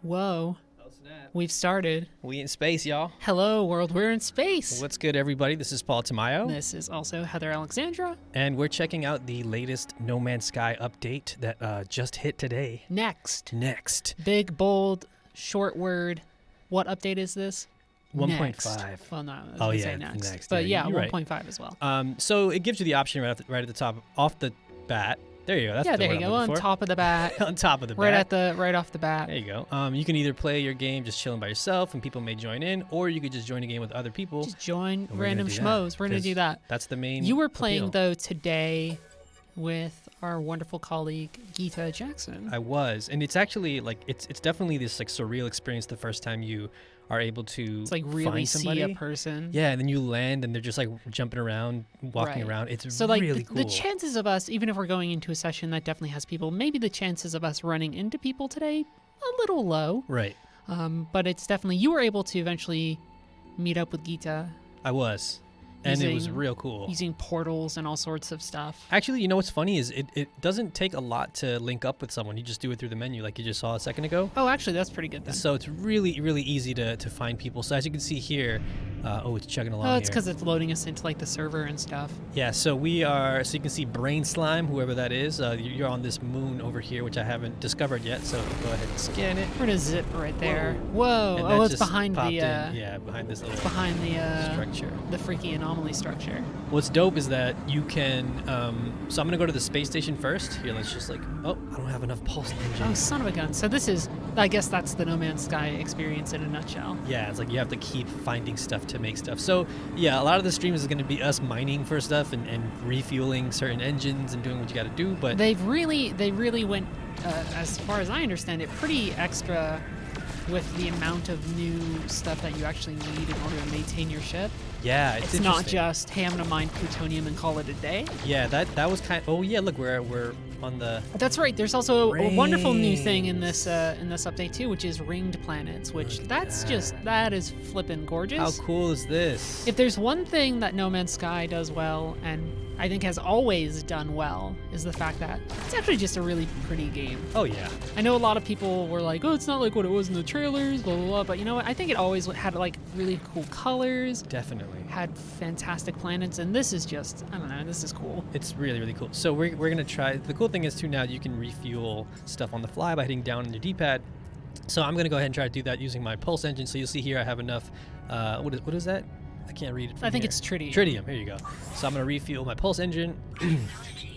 Whoa, Oh, snap. we've started. We in space, y'all. Hello, world, we're in space. What's good, everybody? This is Paul Tamayo, This is also Heather Alexandra. and we're checking out the latest No Man's Sky update that just hit today. Next. Next. Bold, short word. What update is this? 1.5. Well, no, I was Oh, gonna yeah, say next. next. But Yeah, yeah, you're right. 1.5 as well. So it gives you the option right at the top, off the bat. There you go. That's Yeah, the there word you I'm go. looking On for. top of the bat. On top of the right bat. right off the bat. There you go. You can either play your game just chilling by yourself, and people may join in, or you could just join a game with other people. Just join and we're random gonna do schmoes. that, We're gonna 'cause do that. That's the main. You were playing appeal. though today with our wonderful colleague Geeta Jackson. I was, and it's actually like it's definitely this like surreal experience the first time you are able to It's like really find somebody. see a person. Yeah, and then you land and they're just like jumping around, walking Right. around. It's So like really the, cool. the chances of us, even if we're going into a session that definitely has people, maybe the chances of us running into people today a little low. Right. But it's definitely you were able to eventually meet up with Geeta I was. And it was Using- real cool. using portals and all sorts of stuff. Actually, you know what's funny is it doesn't take a lot to link up with someone. You just do it through the menu like you just saw a second ago. Oh, actually, that's pretty good then. So it's really, really easy to find people. So as you can see here, it's chugging along Oh, it's here. because it's loading us into like the server and stuff. Yeah, so we are, so you can see Brain Slime, whoever that is. You're on this moon over here, which I haven't discovered yet, so go ahead and scan it. We're gonna zip right there. Whoa! And Oh, that it's just behind popped the in. Yeah, behind this little behind the structure. the freaky anomaly structure. What's dope is that you can, so I'm gonna go to the space station first. Here, let's just like, oh, I don't have enough pulse engine. Oh, son of a gun. So this is, I guess that's the No Man's Sky experience in a nutshell. Yeah, it's like you have to keep finding stuff to make stuff. So yeah, a lot of the streams is gonna be us mining for stuff and refueling certain engines and doing what you gotta do, but They really went, as far as I understand it, pretty extra with the amount of new stuff that you actually need in order to maintain your ship. yeah, it's It's not interesting. just, hey, I'm gonna mine plutonium and call it a day. Yeah, that was kind oh yeah, look, we're on the, That's right. There's also a wonderful new thing in Rings. this update too, which is ringed planets, which Look at that's that. just that is flippin' gorgeous. how cool is this? If there's one thing that No Man's Sky does well, and I think has always done well, is the fact that it's actually just a really pretty game. Oh yeah. I know a lot of people were like, oh, it's not like what it was in the trailers, blah, blah, blah. But you know what? I think it always had like really cool colors, Definitely. had fantastic planets, and this is just, I don't know, this is cool. It's really, really cool. So we're going to try, the cool thing is too now you can refuel stuff on the fly by hitting down on your D-pad. So I'm going to go ahead and try to do that using my pulse engine. So you'll see here I have enough, what is that? I can't read it from I think here. it's tritium. Tritium, here you go. So I'm going to refuel my pulse engine.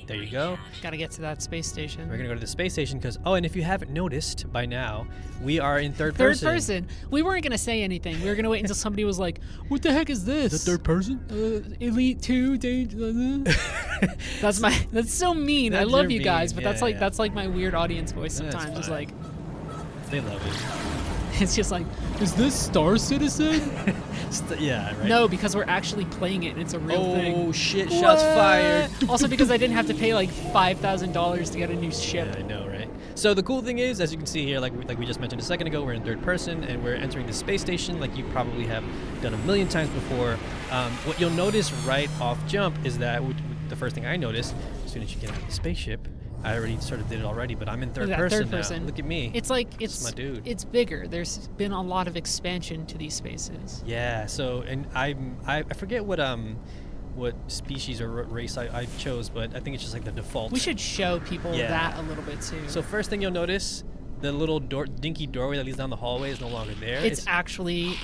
There you go. Gotta get to that space station. We're going to go to the space station because, oh, and if you haven't noticed by now, we are in third Third person. person. We weren't gonna say anything. We were gonna wait until somebody was like, "What the heck is this?" person? Elite 2 That's so mean. I That's love your you guys, mean. but that's Yeah, like yeah. that's like my weird audience voice That's sometimes. It's fine. like They love it. it's just like, is this Star Citizen? Yeah, right? No, because we're actually playing it and it's a real Oh, thing. shit, shots What? fired. Also because I didn't have to pay like $5,000 to get a new ship. Yeah, I know, right? So the cool thing is, as you can see here, like we just mentioned a second ago, we're in third person and we're entering the space station like you probably have done a million times before. What you'll notice right off jump is that the first thing I noticed, as soon as you get out of the spaceship, I already sort of did it already, but I'm in third Yeah, person third person. now. Look at me. It's like This is it's my dude. it's bigger. There's been a lot of expansion to these spaces. Yeah, so, and I forget what species or race I chose, but I think it's just like the default. We should show people Yeah. that a little bit too. So first thing you'll notice, the little dinky doorway that leads down the hallway is no longer there. it's actually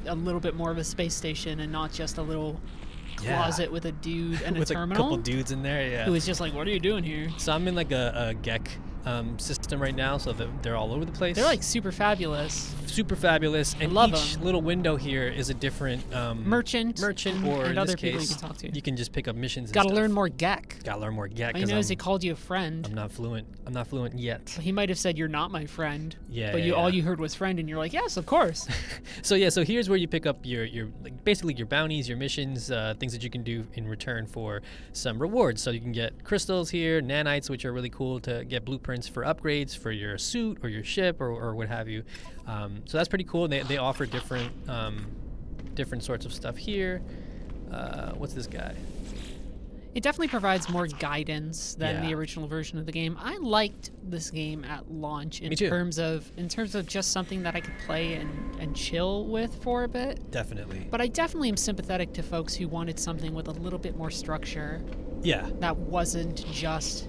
a little bit more of a space station and not just a little Yeah. closet with a dude and with a a terminal couple dudes in there, yeah. who is just like, what are you doing here? So I'm in like a GEC system right now, so they're all over the place. They're like super fabulous. super fabulous, and love each 'em. little window here is a different Merchant or and in other this people case, you can talk to. you can just pick up missions. and Gotta stuff. learn more Gek. Gotta learn more GEC. He knows he called you a friend. I'm not fluent. I'm not fluent yet. He might have said you're not my friend. Yeah, But yeah, all yeah. you heard was friend, and you're like, yes, of course. So yeah, so here's where you pick up your like basically your bounties, your missions, things that you can do in return for some rewards. So you can get crystals here, nanites, which are really cool to get blueprints for upgrades for your suit or your ship or what have you. So that's pretty cool. They offer different sorts of stuff here. What's this guy? It definitely provides more guidance than Yeah. the original version of the game. I liked this game at launch in Me too. terms of just something that I could play and chill with for a bit. Definitely. But I definitely am sympathetic to folks who wanted something with a little bit more structure Yeah. that wasn't just,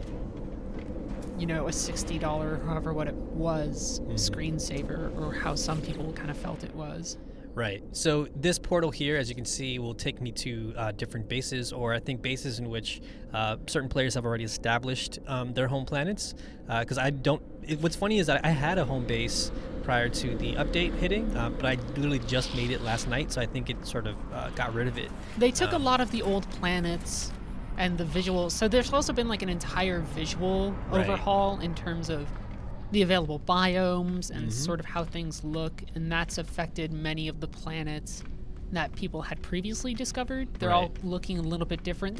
a $60, however what it was, screensaver, or how some people kind of felt it was. Right. So this portal here, as you can see, will take me to different bases, or I think bases in which certain players have already established their home planets. Because what's funny is that I had a home base prior to the update hitting, but I literally just made it last night, so I think it sort of got rid of it. They took a lot of the old planets and the visuals. So there's also been like an entire visual Right. overhaul in terms of the available biomes and sort of how things look, and that's affected many of the planets that people had previously discovered. They're all Right. looking a little bit different.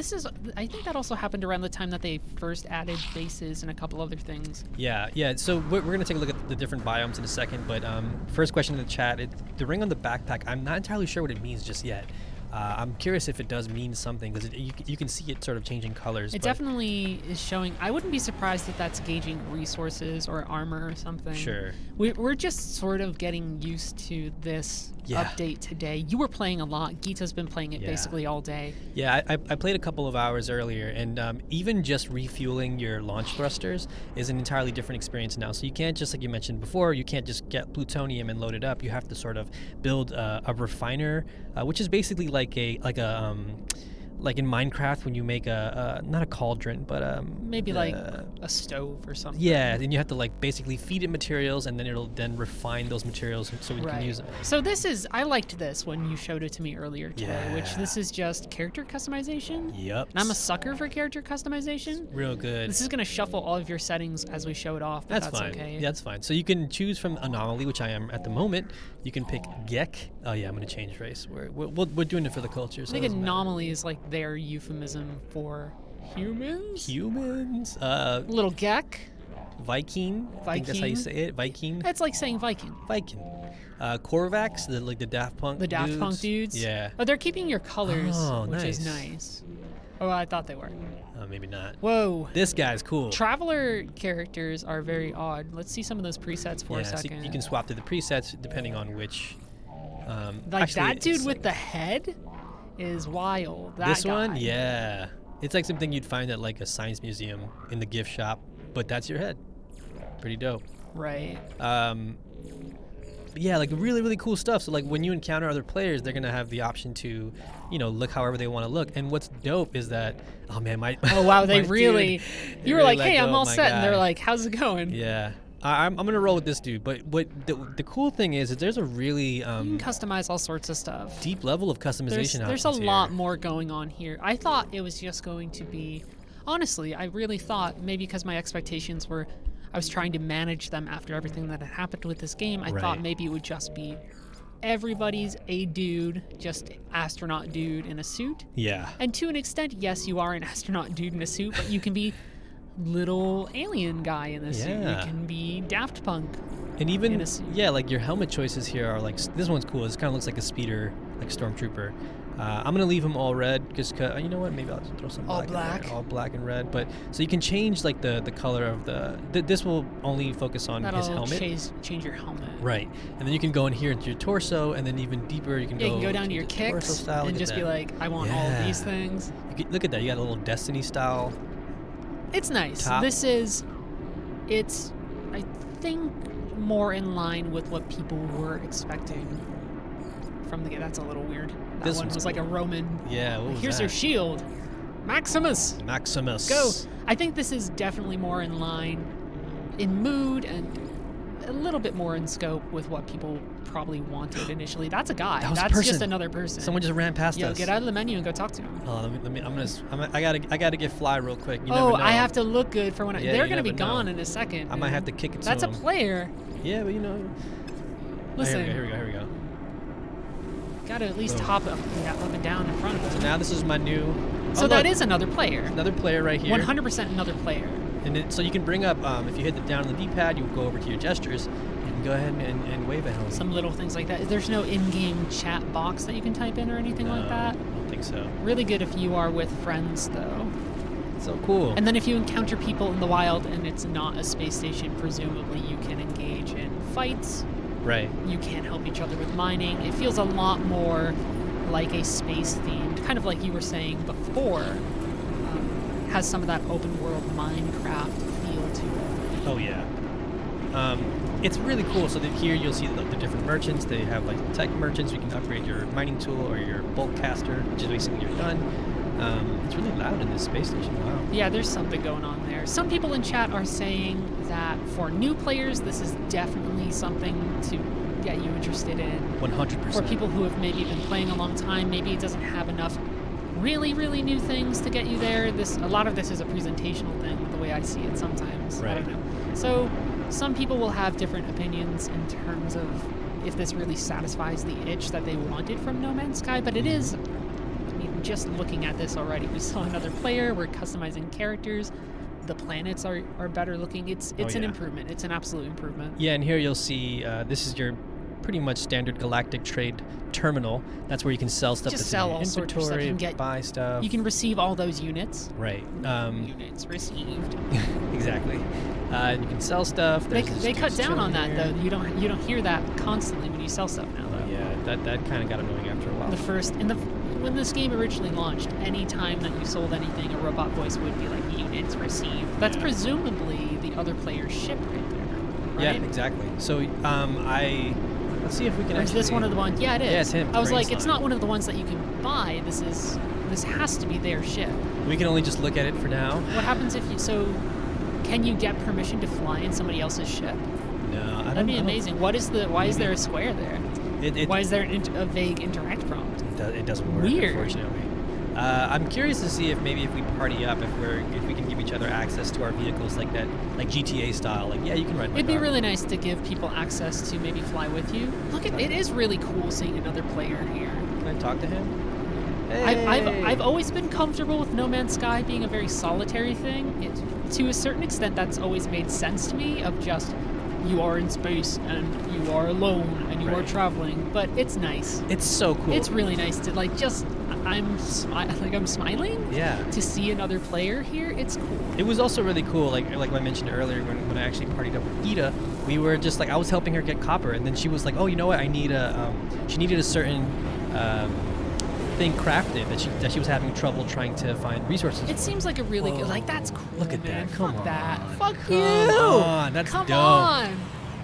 I think that also happened around the time that they first added bases and a couple other things. Yeah. So we're going to take a look at the different biomes in a second, but first question in the chat, the ring on the backpack, I'm not entirely sure what it means just yet. I'm curious if it does mean something, because you can see it sort of changing colors. It but definitely is showing. I wouldn't be surprised if that's gauging resources or armor or something. Sure. We're just sort of getting used to this Yeah. update today. You were playing a lot. Gita's been playing it Yeah. basically all day. Yeah, I played a couple of hours earlier, and even just refueling your launch thrusters is an entirely different experience now. So you can't just, like you mentioned before, you can't just get plutonium and load it up. You have to sort of build a refiner, which is basically like in Minecraft when you make not a cauldron, but Maybe like a stove or something. yeah, and you have to like basically feed it materials, and then it'll then refine those materials so we can use them. So I liked this when you showed it to me earlier today, which Yeah. this is just character customization. Yep. And I'm a sucker for character customization. Real good. This is going to shuffle all of your settings as we show it off, but that's fine. okay. Yeah, that's fine. So you can choose from Anomaly, which I am at the moment. You can pick Gek. Oh yeah, I'm gonna change race. We're doing it for the culture. So I it think doesn't matter. anomaly is like their euphemism for humans. Humans. Little Gek. Viking. I think that's how you say it. Viking. It's like saying Viking. Viking. Korvax, the Daft Punk. The Daft Punk dudes. Yeah. Oh, they're keeping your colors, Oh, which is nice. nice. Oh, I thought they were. Maybe not. Whoa. This guy's cool. Traveler characters are very odd. Let's see some of those presets for a So second. you can swap through the presets depending on which. Like actually, that dude it's with like- the head is wild. That This guy. one, yeah. It's like something you'd find at like a science museum in the gift shop, but that's your head. Pretty dope. Right. But yeah, like really, really cool stuff. So like when you encounter other players, they're gonna have the option to, look however they want to look. And what's dope is that, oh man, Oh wow, they my really. dude, You they were really like, let "Hey, go I'm of all my set," and they're guy. like, "How's it going?" Yeah, I'm gonna roll with this dude. But what the cool thing is there's a really You can customize all sorts of stuff. deep level of customization. There's a options lot here. more going on here. I thought it was just going to be, honestly, I really thought, maybe because my expectations were, I was trying to manage them after everything that had happened with this game. I thought Right. maybe it would just be everybody's a dude, just astronaut dude in a suit. Yeah. And to an extent, yes, you are an astronaut dude in a suit, but you can be little alien guy in a suit. You Yeah. can be Daft Punk. And even in a suit. like your helmet choices here are like this one's cool. This kind of looks like a speeder, like stormtrooper. I'm gonna leave them all red because you know what? Maybe I'll just throw some All black. in black? there. All black and red. But so you can change like the color of this will only focus on his That'll helmet. change your helmet. Right, and then you can go in here into your torso, and then even deeper you can Yeah, go. you can go down to the your torso kicks style. Look and at just be that. like, I want all of these Yeah. things. Look at that. You got a little Destiny style. It's nice. Top. It's, I think, more in line with what people were expecting from the game. That's a little weird. That This one one's was like a Roman. Yeah. What was Here's that? your shield. Maximus. Maximus. Go. I think this is definitely more in line in mood and a little bit more in scope with what people probably wanted initially. That's a guy. That was a That's just person. another person. Someone just ran past Yo, us. get out of the menu and go talk to him. Oh, I gotta get fly real quick. You never Oh, know. I have to look good for when Yeah, they're you gonna be never know. gone in a second. I might dude. have to kick it to That's a him. player. Yeah, but Listen, Here we go. gotta at least Boom. hop up and down in front of So him. now this is my new. So oh, that look, is another player. another player right here. 100% another player. And so you can bring up if you hit the down on the D-pad, you go over to your gestures. You can go ahead and wave at him. Some little things like that. There's no in-game chat box that you can type in or anything like that. I don't think think so. Really good if you are with friends, though. So cool. And then if you encounter people in the wild and it's not a space station, presumably you can engage in fights. Right. You can help each other with mining. It feels a lot more like a space-themed, kind of like you were saying before, has some of that open-world Minecraft feel to it. Oh, yeah. It's really cool. So that here you'll see the different merchants. They have like tech merchants. You can upgrade your mining tool or your bulk caster, which is basically your gun. It's really loud in this space station. Wow. Yeah, there's something going on there. Some people in chat are saying that for new players, this is definitely something to get you interested in. 100%. For people who have maybe been playing a long time, maybe it doesn't have enough really, really new things to get you there. A lot of this is a presentational thing, the way I see it sometimes. Right. I don't know. So some people will have different opinions in terms of if this really satisfies the itch that they wanted from No Man's Sky, but it is, I mean, just looking at this already, we saw another player, we're customizing characters, the planets are better looking. It's an improvement. It's an absolute improvement. Yeah, and here you'll see this is your pretty much standard galactic trade terminal. That's where you can sell stuff. Just that's sell in your all sorts of stuff. inventory, You can get, buy stuff. you can receive all those units. Right. Units received. Exactly. You can sell stuff. They cut down on that though. You don't hear that constantly when you sell stuff now though. Yeah, that kind of got annoying after a while. When this game originally launched, any time that you sold anything, a robot voice would be like, units received. That's presumably the other player's ship right there, right? Yeah, exactly. So let's see if we can. Or is this one of the ones? Yeah, it is. Yeah, it's him. I was like, Brainslime. it's not one of the ones that you can buy. This has to be their ship. We can only just look at it for now. What happens if you? So, can you get permission to fly in somebody else's ship? No, I don't. That'd be amazing. Why is there a square there? Why is there a vague interact prompt? It doesn't work. Weird. Unfortunately. I'm curious to see if maybe if we party up, if we can give each other access to our vehicles like that, like GTA style. Like, yeah, you can ride my It'd be car. really nice to give people access to maybe fly with you. Look at it is really cool seeing another player here. Can I talk to him? Hey. I've always been comfortable with No Man's Sky being a very solitary thing. To a certain extent, that's always made sense to me. Of just you are in space and you are alone and you are traveling, but it's nice. It's so cool. It's really nice to I'm smiling. Yeah. To see another player here, it's cool. It was also really cool, like I mentioned earlier, when I actually partied up with Ida, we were just like, I was helping her get copper, and then she was like, oh, you know what, I need she needed a certain thing crafted that she was having trouble trying to find resources It for. seems like a really good, like, that's cool. Look at man. that. Come Fuck on. that. Fuck Come you. on. That's Come dope. on.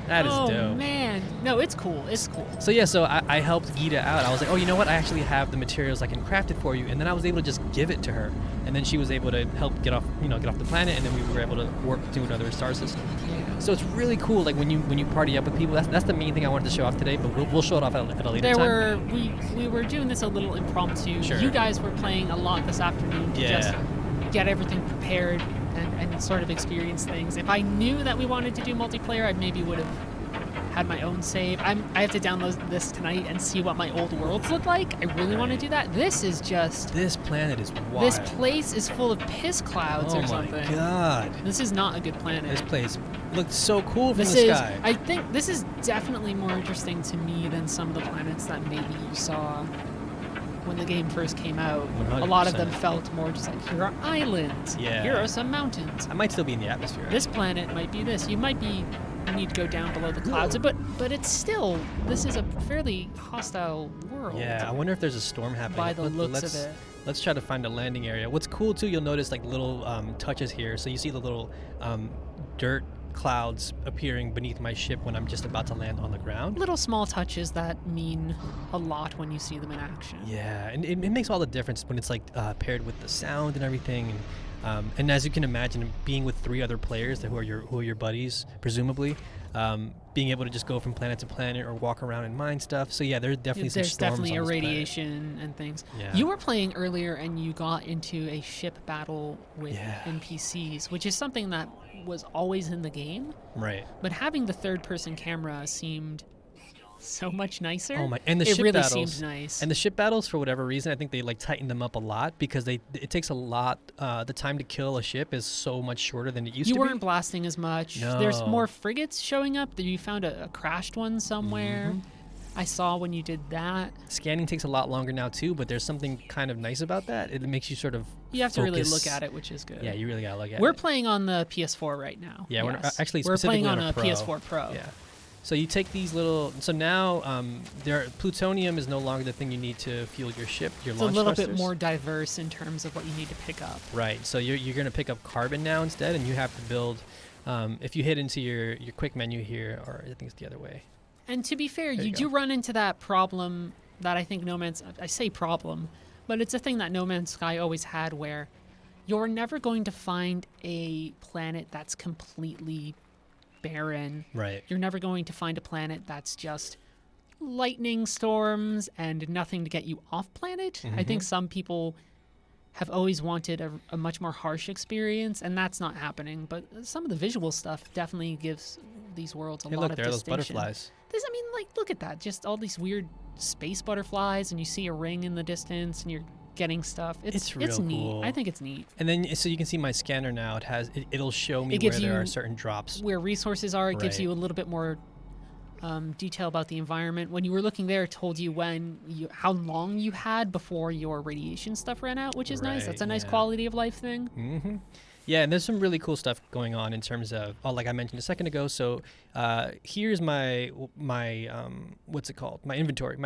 That is oh, dope. man. No, it's cool. It's cool. So yeah, so I helped Gita out. I was like, oh, you know what? I actually have the materials I can craft it for you, and then I was able to just give it to her, and then she was able to help get off the planet, and then we were able to work to another star system. Yeah. So it's really cool. Like when you party up with people, that's the main thing I wanted to show off today. But we'll show it off at a later time. We were doing this a little impromptu. Sure. You guys were playing a lot this afternoon to Yeah. just get everything prepared and sort of experience things. If I knew that we wanted to do multiplayer, I maybe would have had my own save. I have to download this tonight and see what my old worlds look like. I really want to do that. This planet is wild. This place is full of piss clouds or something. Oh my god. This is not a good planet. This place looked so cool from This the is, sky. I think this is definitely more interesting to me than some of the planets that maybe you saw when the game first came out. 100%. A lot of them felt more just like, here are islands. Yeah. Here are some mountains. I might still be in the atmosphere. This planet might be this. You need to go down below the clouds, but it's still, this is a fairly hostile world. Yeah, I wonder if there's a storm happening. By the looks of it. Let's try to find a landing area. What's cool too, you'll notice like little touches here. So you see the little dirt clouds appearing beneath my ship when I'm just about to land on the ground. Little small touches that mean a lot when you see them in action. Yeah, and it makes all the difference when it's like paired with the sound and everything. And as you can imagine, being with 3 other players who are your buddies, presumably, being able to just go from planet to planet or walk around and mine stuff. So yeah, there's definitely some storms definitely on this planet. irradiation and things. Yeah. You were playing earlier and you got into a ship battle with NPCs, which is something that was always in the game. Right. But having the third-person camera seemed so much nicer. Oh my! And the it ship really battles seemed nice. And the ship battles, for whatever reason, I think they like tightened them up a lot because it takes a lot. The time to kill a ship is so much shorter than it used to be. You weren't blasting as much. No. There's more frigates showing up. You found a crashed one somewhere. I saw when you did that. Scanning takes a lot longer now too, but there's something kind of nice about that. It makes you sort of You have to really focus. look at it, which is good. Yeah, you really gotta look at We're it. playing on the PS4 right now. Yeah, we're yes. actually we're specifically playing on a a Pro. PS4 Pro. Yeah. So you take these little. So now, plutonium is no longer the thing you need to fuel your ship. Your It's a launch little thrusters. bit more diverse in terms of what you need to pick up. Right. So you're going to pick up carbon now instead, and you have to build. If you hit into your quick menu here, or I think it's the other way. And to be fair, There you you do go. run into that problem that I think No Man's... I say problem, but it's a thing that No Man's Sky always had where you're never going to find a planet that's completely barren. Right. You're never going to find a planet that's just lightning storms and nothing to get you off planet. I think some people have always wanted a much more harsh experience, and that's not happening. But some of the visual stuff definitely gives these worlds a Hey, lot look, of there are those distinction. butterflies. I mean, like, look at that. Just all these weird space butterflies, and you see a ring in the distance, and you're getting stuff. It's real neat. cool. I think it's neat. And then, so you can see my scanner now. It'll show me It gives where there you are certain drops. Where resources are, it gives Right. you a little bit more detail about the environment. When you were looking there, it told you how long you had before your radiation stuff ran out, which is nice. That's a Right, nice yeah. quality of life thing. Mm-hmm. Yeah, and there's some really cool stuff going on in terms of, like I mentioned a second ago. So here's my what's it called? My inventory,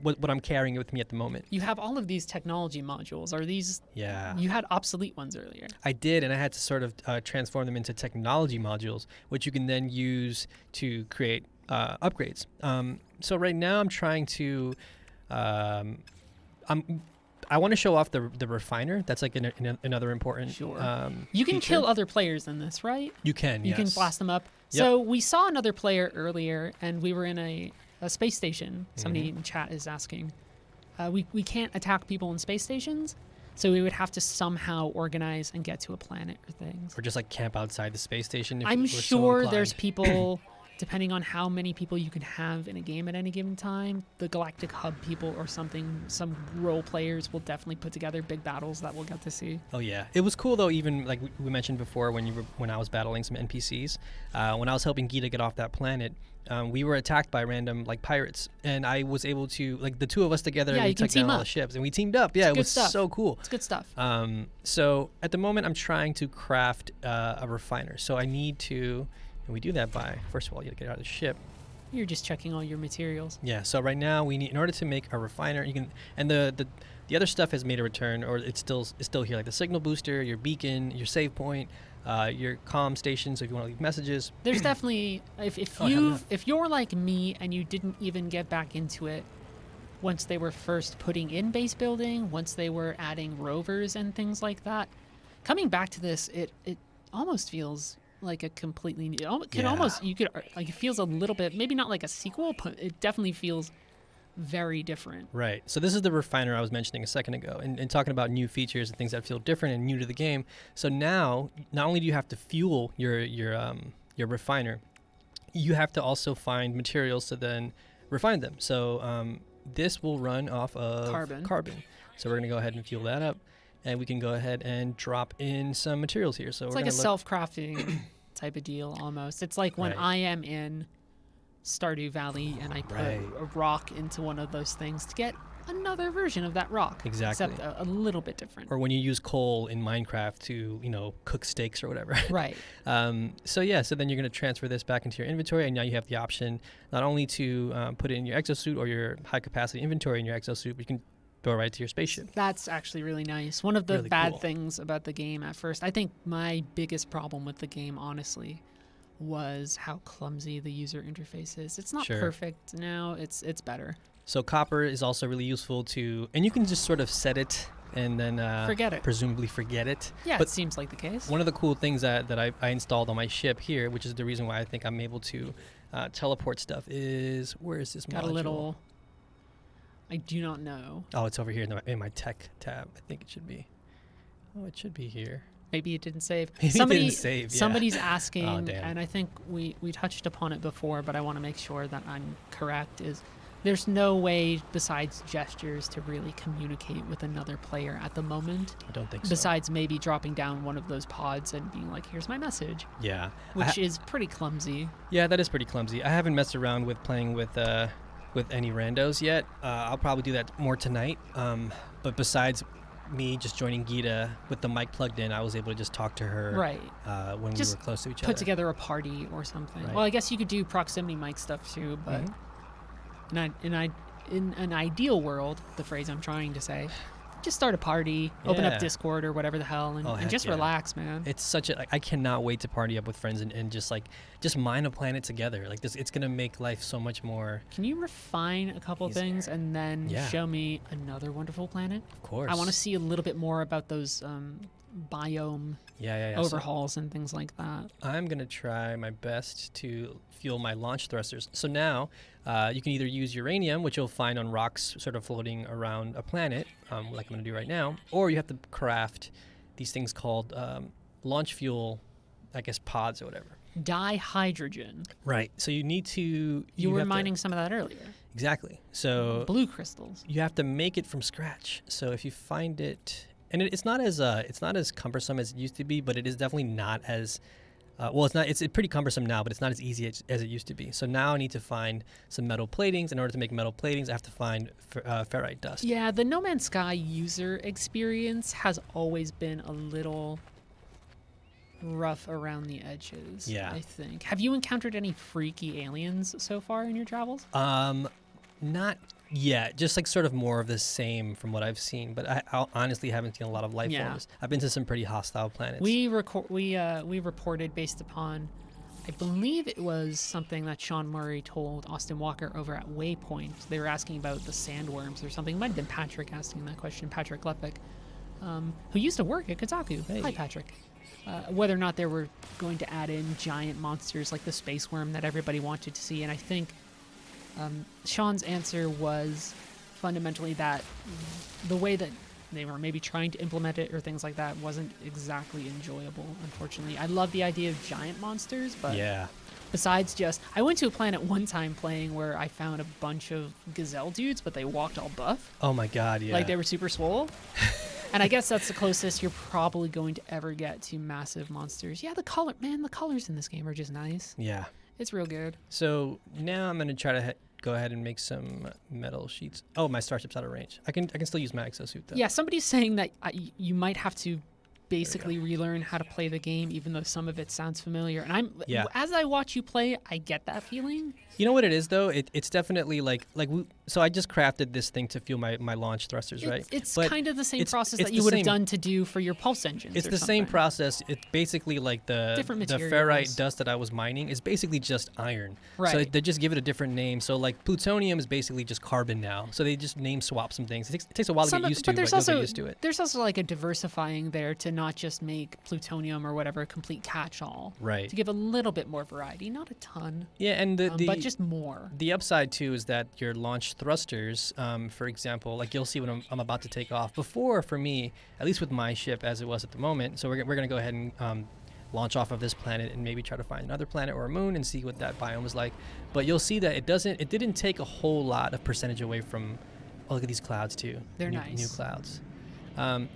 what I'm carrying with me at the moment. You have all of these technology modules. Are these? Yeah. You had obsolete ones earlier. I did, and I had to sort of transform them into technology modules, which you can then use to create upgrades. So right now I'm trying to, I want to show off the refiner. That's like another important. Sure. You feature. can kill other players in this, right? You can. You can yes. blast them up. Yep. So we saw another player earlier, and we were in a space station. Somebody Mm-hmm. in chat is asking. We can't attack people in space stations, so we would have to somehow organize and get to a planet or things. Or just like camp outside the space station. If I'm we're so sure there's inclined. people, depending on how many people you can have in a game at any given time, the Galactic Hub people or something, some role players will definitely put together big battles that we'll get to see. Oh yeah, it was cool though. Even like we mentioned before, when I was battling some NPCs, when I was helping Gita get off that planet, we were attacked by random like pirates, and I was able to like the two of us together. Yeah, and we you can took down team all up. the ships, and we teamed up. Yeah, It's it good was stuff. so cool. It's good stuff. So at the moment, I'm trying to craft a refiner. So I need to, and we do that by first of all, you got to get out of the ship. You're just checking all your materials. Yeah. So right now we need, in order to make a refiner, you can, and the other stuff has made a return, or it's still here, like the signal booster, your beacon, your save point, your comm station. So if you want to leave messages, There's definitely if Oh, I have enough. if you're like me and you didn't even get back into it once they were first putting in base building, once they were adding rovers and things like that, coming back to this, it almost feels like a completely new. It feels a little bit, maybe not like a sequel, but it definitely feels very different. right. So this is the refiner I was mentioning a second ago, and talking about new features and things that feel different and new to the game. So now, not only do you have to fuel your refiner, you have to also find materials to then refine them. So this will run off of carbon. So we're gonna go ahead and fuel that up, and we can go ahead and drop in some materials here. So It's we're like a gonna look- self-crafting type of deal almost. It's like when Right. I am in Stardew Valley and I put Right. a rock into one of those things to get another version of that rock. Exactly. Except a little bit different. or when you use coal in Minecraft to cook steaks or whatever. Right. So then you're going to transfer this back into your inventory, and now you have the option not only to put it in your exosuit or your high capacity inventory in your exosuit, but you can go right to your spaceship. That's actually really nice. One of the Really bad cool. things about the game at first, I think my biggest problem with the game, honestly, was how clumsy the user interface is. It's not Sure. perfect now. It's better. So copper is also really useful and you can just sort of set it and then Forget it. presumably forget it. Yeah, But it seems like the case. one of the cool things that I installed on my ship here, which is the reason why I think I'm able to teleport stuff, is where is this Got module? a little... I do not know. Oh, it's over here in my tech tab. I think it should be. Oh, it should be here. Maybe it didn't save. Maybe it Somebody, didn't save, yeah. Somebody's asking, Oh, damn. and I think we touched upon it before, but I want to make sure that I'm correct, is there's no way besides gestures to really communicate with another player at the moment, I don't think so. besides maybe dropping down one of those pods and being like, here's my message, Yeah. which is pretty clumsy. Yeah, that is pretty clumsy. I haven't messed around with playing with with any randos yet. I'll probably do that more tonight. But besides me just joining Gita with the mic plugged in, I was able to just talk to her Right. when Just we were close to each put other. together a party or something. Right. Well, I guess you could do proximity mic stuff too, but in an ideal world, the phrase I'm trying to say, just start a party, open Yeah. up Discord or whatever the hell, and, Oh, and heck just yeah. relax, man. It's such a, like, I cannot wait to party up with friends and just mine a planet together. Like this, it's gonna make life so much more. Can you refine a couple Easier. things and then Yeah. show me another wonderful planet? Of course. I want to see a little bit more about those biome Yeah. So overhauls and things like that. I'm gonna try my best to fuel my launch thrusters. So now you can either use uranium, which you'll find on rocks sort of floating around a planet, like I'm gonna do right now, or you have to craft these things called launch fuel, I guess pods or whatever. Dihydrogen. Right. So you need to. You were have to- mining some of that earlier. Exactly. So Blue crystals. you have to make it from scratch. So if you find it, and it's not as cumbersome as it used to be, but it is definitely not as well. It's pretty cumbersome now, but it's not as easy as it used to be. So now I need to find some metal platings. In order to make metal platings, I have to find ferrite dust. Yeah, the No Man's Sky user experience has always been a little rough around the edges. Yeah. I think. Have you encountered any freaky aliens so far in your travels? Not yet. Just like sort of more of the same from what I've seen. But I honestly haven't seen a lot of life Yeah. forms. I've been to some pretty hostile planets. We reported based upon, I believe it was something that Sean Murray told Austin Walker over at Waypoint. They were asking about the sandworms or something. It might have been Patrick asking that question. Patrick Lepek, who used to work at Kotaku. Hey. Hi, Patrick. Whether or not they were going to add in giant monsters like the space worm that everybody wanted to see, and I think Sean's answer was fundamentally that the way that they were maybe trying to implement it or things like that wasn't exactly enjoyable, unfortunately. I love the idea of giant monsters, but Yeah. besides just... I went to a planet one time playing where I found a bunch of gazelle dudes, but they walked all buff. Oh my God. Yeah. Like they were super swole. And I guess that's the closest you're probably going to ever get to massive monsters. Yeah, the colors in this game are just nice. Yeah. It's real good. So now I'm gonna try to go ahead and make some metal sheets. Oh, my starship's out of range. I can still use my exosuit though. Yeah, somebody's saying that you might have to basically relearn how to play the game, even though some of it sounds familiar. And as I watch you play, I get that feeling. You know what it is though? It's definitely so I just crafted this thing to fuel my launch thrusters, right? It's But kind of the same it's- process it's that you the would have same- done to do for your pulse engines. It's or the same something. process. It's basically like the Different ferrite materials. dust that I was mining is basically just iron. So Right. they just give it a different name. So like plutonium is basically just carbon now. So they just name swap some things. It takes a while to get used to, but there's you'll also get used to it. there's also like a diversifying there to not just make plutonium or whatever a complete catch-all. Right. To give a little bit more variety, not a ton, Yeah, and but just more. the upside too is that your launch thrusters, for example, like you'll see when I'm about to take off. Before, for me, at least with my ship as it was at the moment, so we're gonna go ahead and launch off of this planet and maybe try to find another planet or a moon and see what that biome is like. But you'll see that it didn't take a whole lot of percentage away from. Oh, look at these clouds too. They're new, nice. New clouds.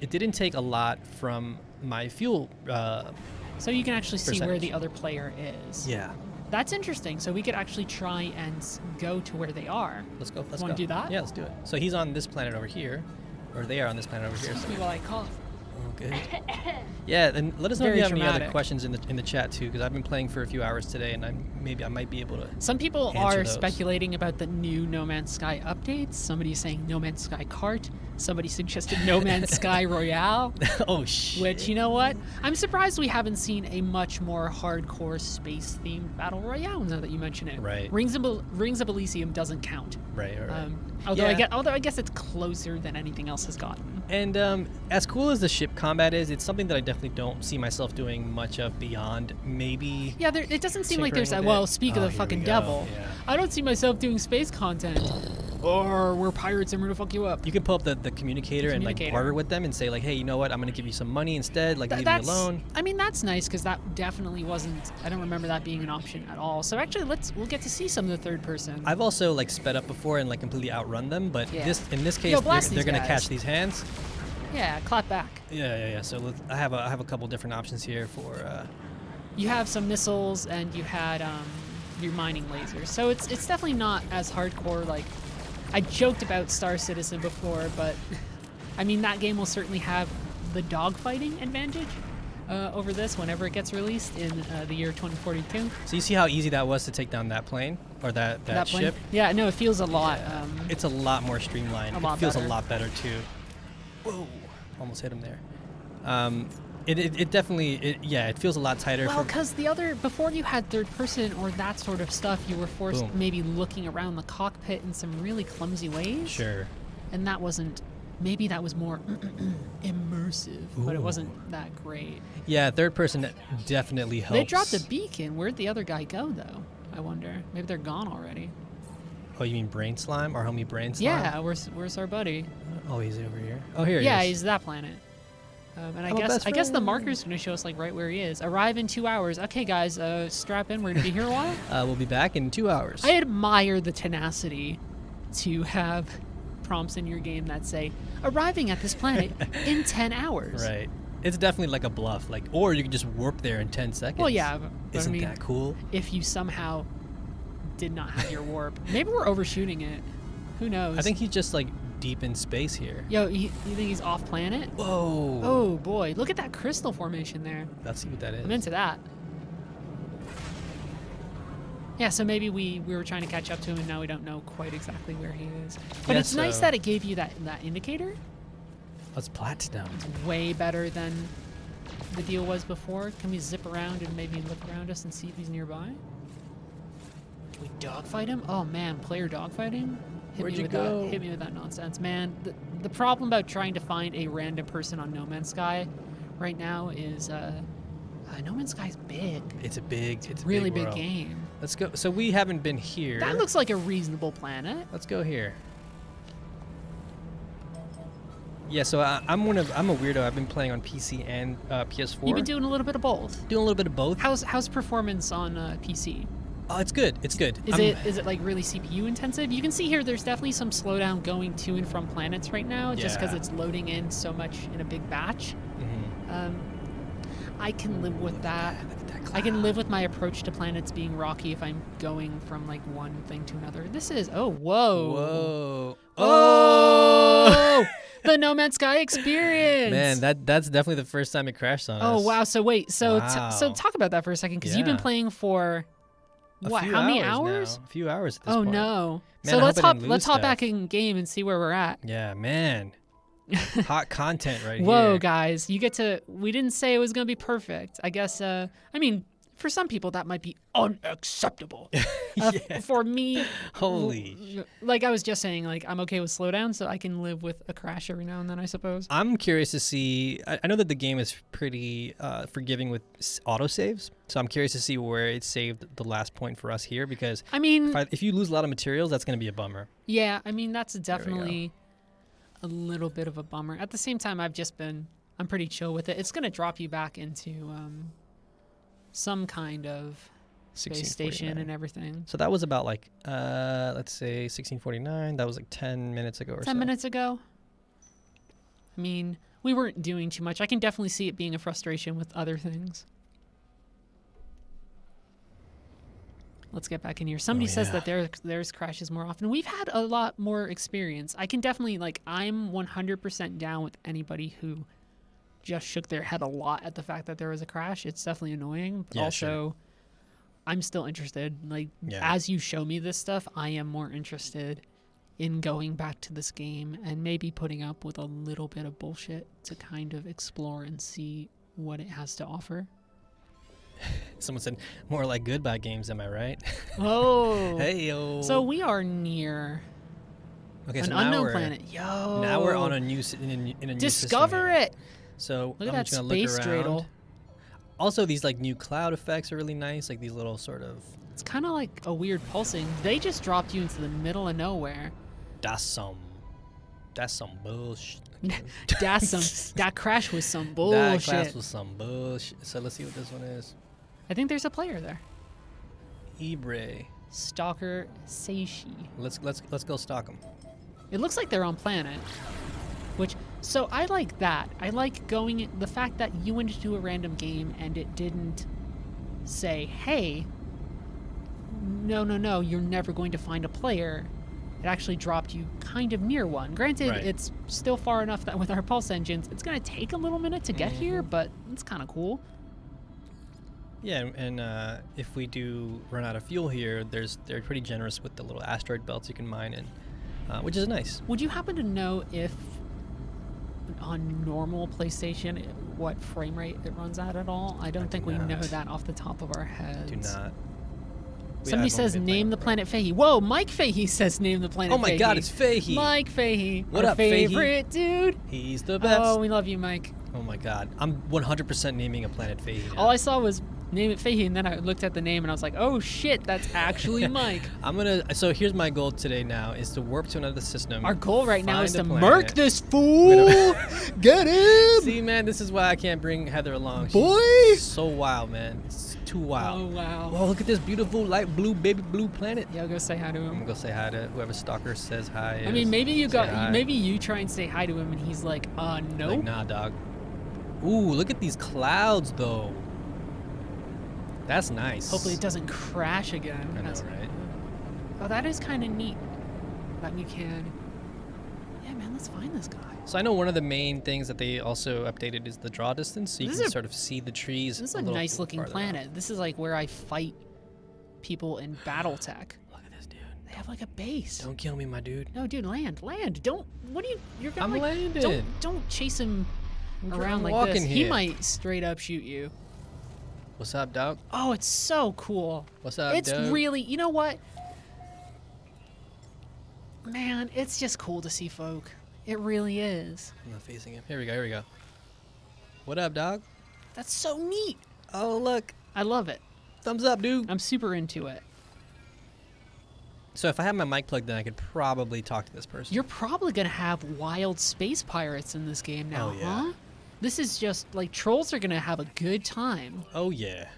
It didn't take a lot from my fuel. So you can actually see where Percentage. the other player is. Yeah. That's interesting. So we could actually try and go to where they are. Let's go. Let's Wanna go. do that? Yeah, let's do it. So he's on this planet over here, or they are on this planet over here. Excuse me while I cough. Oh, good. Yeah, and let us know if Very you have any other dramatic. questions in the chat too, because I've been playing for a few hours today, and I might be able to. Some people Answer are those. speculating about the new No Man's Sky updates. Somebody's saying No Man's Sky Kart. Somebody suggested No Man's Sky Royale. Oh shit. Which, you know what? I'm surprised we haven't seen a much more hardcore space-themed battle royale now that you mention it. Right. Rings of Elysium doesn't count. Right. Although Yeah. I guess it's closer than anything else has gotten. And as cool as the ship combat is, it's something that I definitely don't see myself doing much of beyond maybe. Yeah, it doesn't seem like there's tinkering a, with well, it. speak Oh, of the here fucking we go. devil. Yeah. I don't see myself doing space content. Or we're pirates and we're gonna fuck you up. You can pull up the communicator and like communicator. barter with them and say like, hey, you know what? I'm gonna give you some money instead. Like, leave me alone. I mean, that's nice because that definitely wasn't. I don't remember that being an option at all. So actually, we'll get to see some of the third person. I've also like sped up before and like completely outrun them, but Yeah. in this case, Yo, blast they're these gonna guys. catch these hands. Yeah, clap back. Yeah. So I have a couple different options here for. You have some missiles, and you had you're mining lasers. So it's definitely not as hardcore. Like, I joked about Star Citizen before, but I mean, that game will certainly have the dogfighting advantage over this whenever it gets released in the year 2042. So you see how easy that was to take down that plane or that plane? ship? Yeah, no, it feels a lot. It's a lot more streamlined. It feels better. a lot better too. Whoa! Almost hit him there. It definitely it feels a lot tighter. Well, because before you had third person or that sort of stuff, you were forced maybe looking around the cockpit in some really clumsy ways. Sure. And that wasn't. Maybe that was more immersive, but it wasn't that great. Yeah, third person definitely helps. They dropped a beacon. Where'd the other guy go, though? I wonder. Maybe they're gone already. Oh, you mean Brain Slime? Our homie Brain Slime? Yeah, where's our buddy? Oh, he's over here. Oh, here he is. Yeah, he's that planet. And I guess the marker's going to show us like right where he is. Arrive in 2 hours. Okay, guys, strap in. We're going to be here a while. We'll be back in 2 hours. I admire the tenacity to have prompts in your game that say, arriving at this planet in 10 hours. Right. It's definitely like a bluff. Like, or you can just warp there in 10 seconds. Well, yeah. But Isn't I mean, that cool? If you somehow did not have your warp. Maybe we're overshooting it. Who knows? I think he's just like deep in space here. Yo, you think he's off planet? Whoa. Oh, boy. Look at that crystal formation there. Let's see what that is. I'm into that. Yeah, so maybe we were trying to catch up to him, and now we don't know quite exactly where he is. But Yeah, it's nice that it gave you that indicator. That's platinum. It's way better than the deal was before. Can we zip around and maybe look around us and see if he's nearby? Can we dogfight him? Oh, man, player dogfighting? Where'd you go? Hit me with that nonsense. Man, the problem about trying to find a random person on No Man's Sky right now is No Man's Sky's big. It's a really big big game. Let's go. So we haven't been here. That looks like a reasonable planet. Let's go here. Yeah, so I'm a weirdo. I've been playing on PC and PS4. You've been doing a little bit of both. Doing a little bit of both. How's performance on PC? Oh, it's good. It's good. Is it like really CPU intensive? You can see here there's definitely some slowdown going to and from planets right now, just because it's loading in so much in a big batch. Mm-hmm. I can live with that. I can live with my approach to planets being rocky if I'm going from like one thing to another. This is Whoa. Oh! The No Man's Sky experience. Man, that's definitely the first time it crashed on us. Oh wow! So wait, so Wow. so talk about that for a second, because you've been playing for what? How many hours? Now. A few hours at this Oh point. no! Man, So I hope I didn't lose let's hop stuff. back in game and see where we're at. Yeah, man. Hot content right Whoa, here. guys, you get to. We didn't say it was gonna be perfect. I guess. I mean, for some people that might be unacceptable. Yeah. For me, Holy. like I was just saying, like I'm okay with slowdown, so I can live with a crash every now and then, I suppose. I'm curious to see. I know that the game is pretty forgiving with autosaves, so I'm curious to see where it saved the last point for us here, because I mean, if you lose a lot of materials, that's going to be a bummer. yeah, I mean that's definitely a little bit of a bummer. At the same time, I'm pretty chill with it. It's gonna drop you back into some kind of space station and everything. So that was about like, let's say 1649. That was like 10 minutes ago or so. 10 minutes ago. I mean, we weren't doing too much. I can definitely see it being a frustration with other things. Let's get back in here. Somebody says that theirs crashes more often. We've had a lot more experience. I can definitely, I'm 100% down with anybody who just shook their head a lot at the fact that there was a crash. It's definitely annoying. But also, I'm still interested. As you show me this stuff, I am more interested in going back to this game and maybe putting up with a little bit of bullshit to kind of explore and see what it has to offer. Someone said more like Goodbye Games, am I right? Oh. Hey, yo. So we are near an unknown planet. Yo. Now we're on a new in a new Discover system it. So look at I'm that just gonna space look around. dreidel. Also, these new cloud effects are really nice. Like these little sort of. It's kind of like a weird pulsing. They just dropped you into the middle of nowhere. That's some bullshit. That crash was some bullshit. That class was some bullshit. So let's see what this one is. I think there's a player there. Ibre. Stalker Seishi. Let's go stalk him. It looks like they're on planet. So I like that. I like the fact that you went into a random game and it didn't say, hey, no, you're never going to find a player. It actually dropped you kind of near one. Granted, Right. it's still far enough that with our pulse engines, it's going to take a little minute to get here, but it's kind of cool. Yeah, and if we do run out of fuel here, they're pretty generous with the little asteroid belts you can mine in, which is nice. Would you happen to know if on normal PlayStation what frame rate it runs at all? I don't think we know that off the top of our heads. Do not. Somebody says name the planet Fahey. Whoa, Mike Fahey says name the planet Fahey. Oh my God, it's Fahey. Mike Fahey. What our up, Fahey? favorite dude. He's the best. Oh, we love you, Mike. Oh my God, I'm 100% naming a planet Fahey now. All I saw was name it Fahey, and then I looked at the name and I was like, oh shit, that's actually Mike. So here's my goal today now is to warp to another system. Our goal right now is to find a murk planet. this fool. Get him. See, man, this is why I can't bring Heather along. Boy. She's so wild, man. It's too wild. Oh, wow. Whoa, look at this beautiful light blue, baby blue planet. Yeah, go say hi to I'm him. gonna go say hi to whoever stalker says hi. I mean, maybe you Say hi. maybe you try and say hi to him, and he's like, no. Like, nah, dog. Ooh, look at these clouds, though. That's nice. Hopefully it doesn't crash again. I know, right? Oh, that is kind of neat that we can. Yeah, man, let's find this guy. So I know one of the main things that they also updated is the draw distance, so you This can is a- sort of see the trees. This is a little nice looking farther planet. This is like where I fight people in BattleTech. off. Look at this, dude. They have like a base. Don't kill me, my dude. No, dude, land. Don't. What are you? You're gonna I'm like. landing. Don't chase him I'm around like walking this. He here. might straight up shoot you. What's up, dog? Oh, it's so cool. What's up, It's dog? really, you know what? Man, it's just cool to see folk. It really is. I'm not facing him. Here we go. Here we go. What up, dog? That's so neat. Oh, look. I love it. Thumbs up, dude. I'm super into it. So if I have my mic plugged in, I could probably talk to this person. You're probably gonna have wild space pirates in this game now, Oh, yeah. huh? This is just like trolls are gonna have a good time. Oh yeah.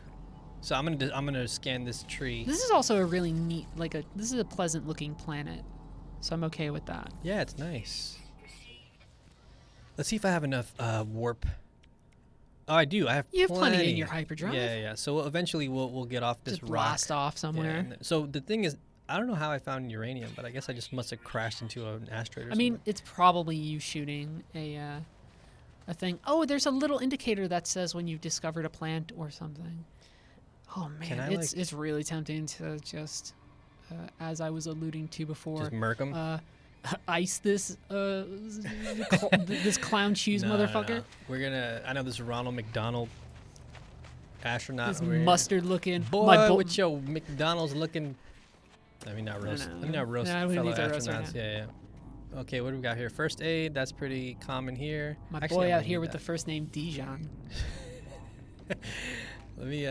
So I'm gonna scan this tree. This is also a really neat, this is a pleasant looking planet, so I'm okay with that. Yeah, it's nice. Let's see if I have enough warp. Oh, I do. I have. You have plenty in your hyperdrive. Yeah. So eventually we'll get off this Just rock. blast off Yeah, somewhere. and so the thing is, I don't know how I found uranium, but I guess I just must have crashed into an asteroid or I mean, something. it's probably you shooting a thing. Oh, there's a little indicator that says when you've discovered a plant or something. Oh man, Can I, it's really tempting to just, as I was alluding to before, Just murk 'em? ice this this clown shoes motherfucker. We're gonna. I know this Ronald McDonald astronaut. This over here. mustard looking Boy, with your McDonald's looking. I mean, not roast. no. Let me not roast Nah, we don't fellow need to roast right astronauts. Yeah. Okay, what do we got here? First aid. That's pretty common here. My Actually, boy I out don't here need with the that. first name Dijon. Let me.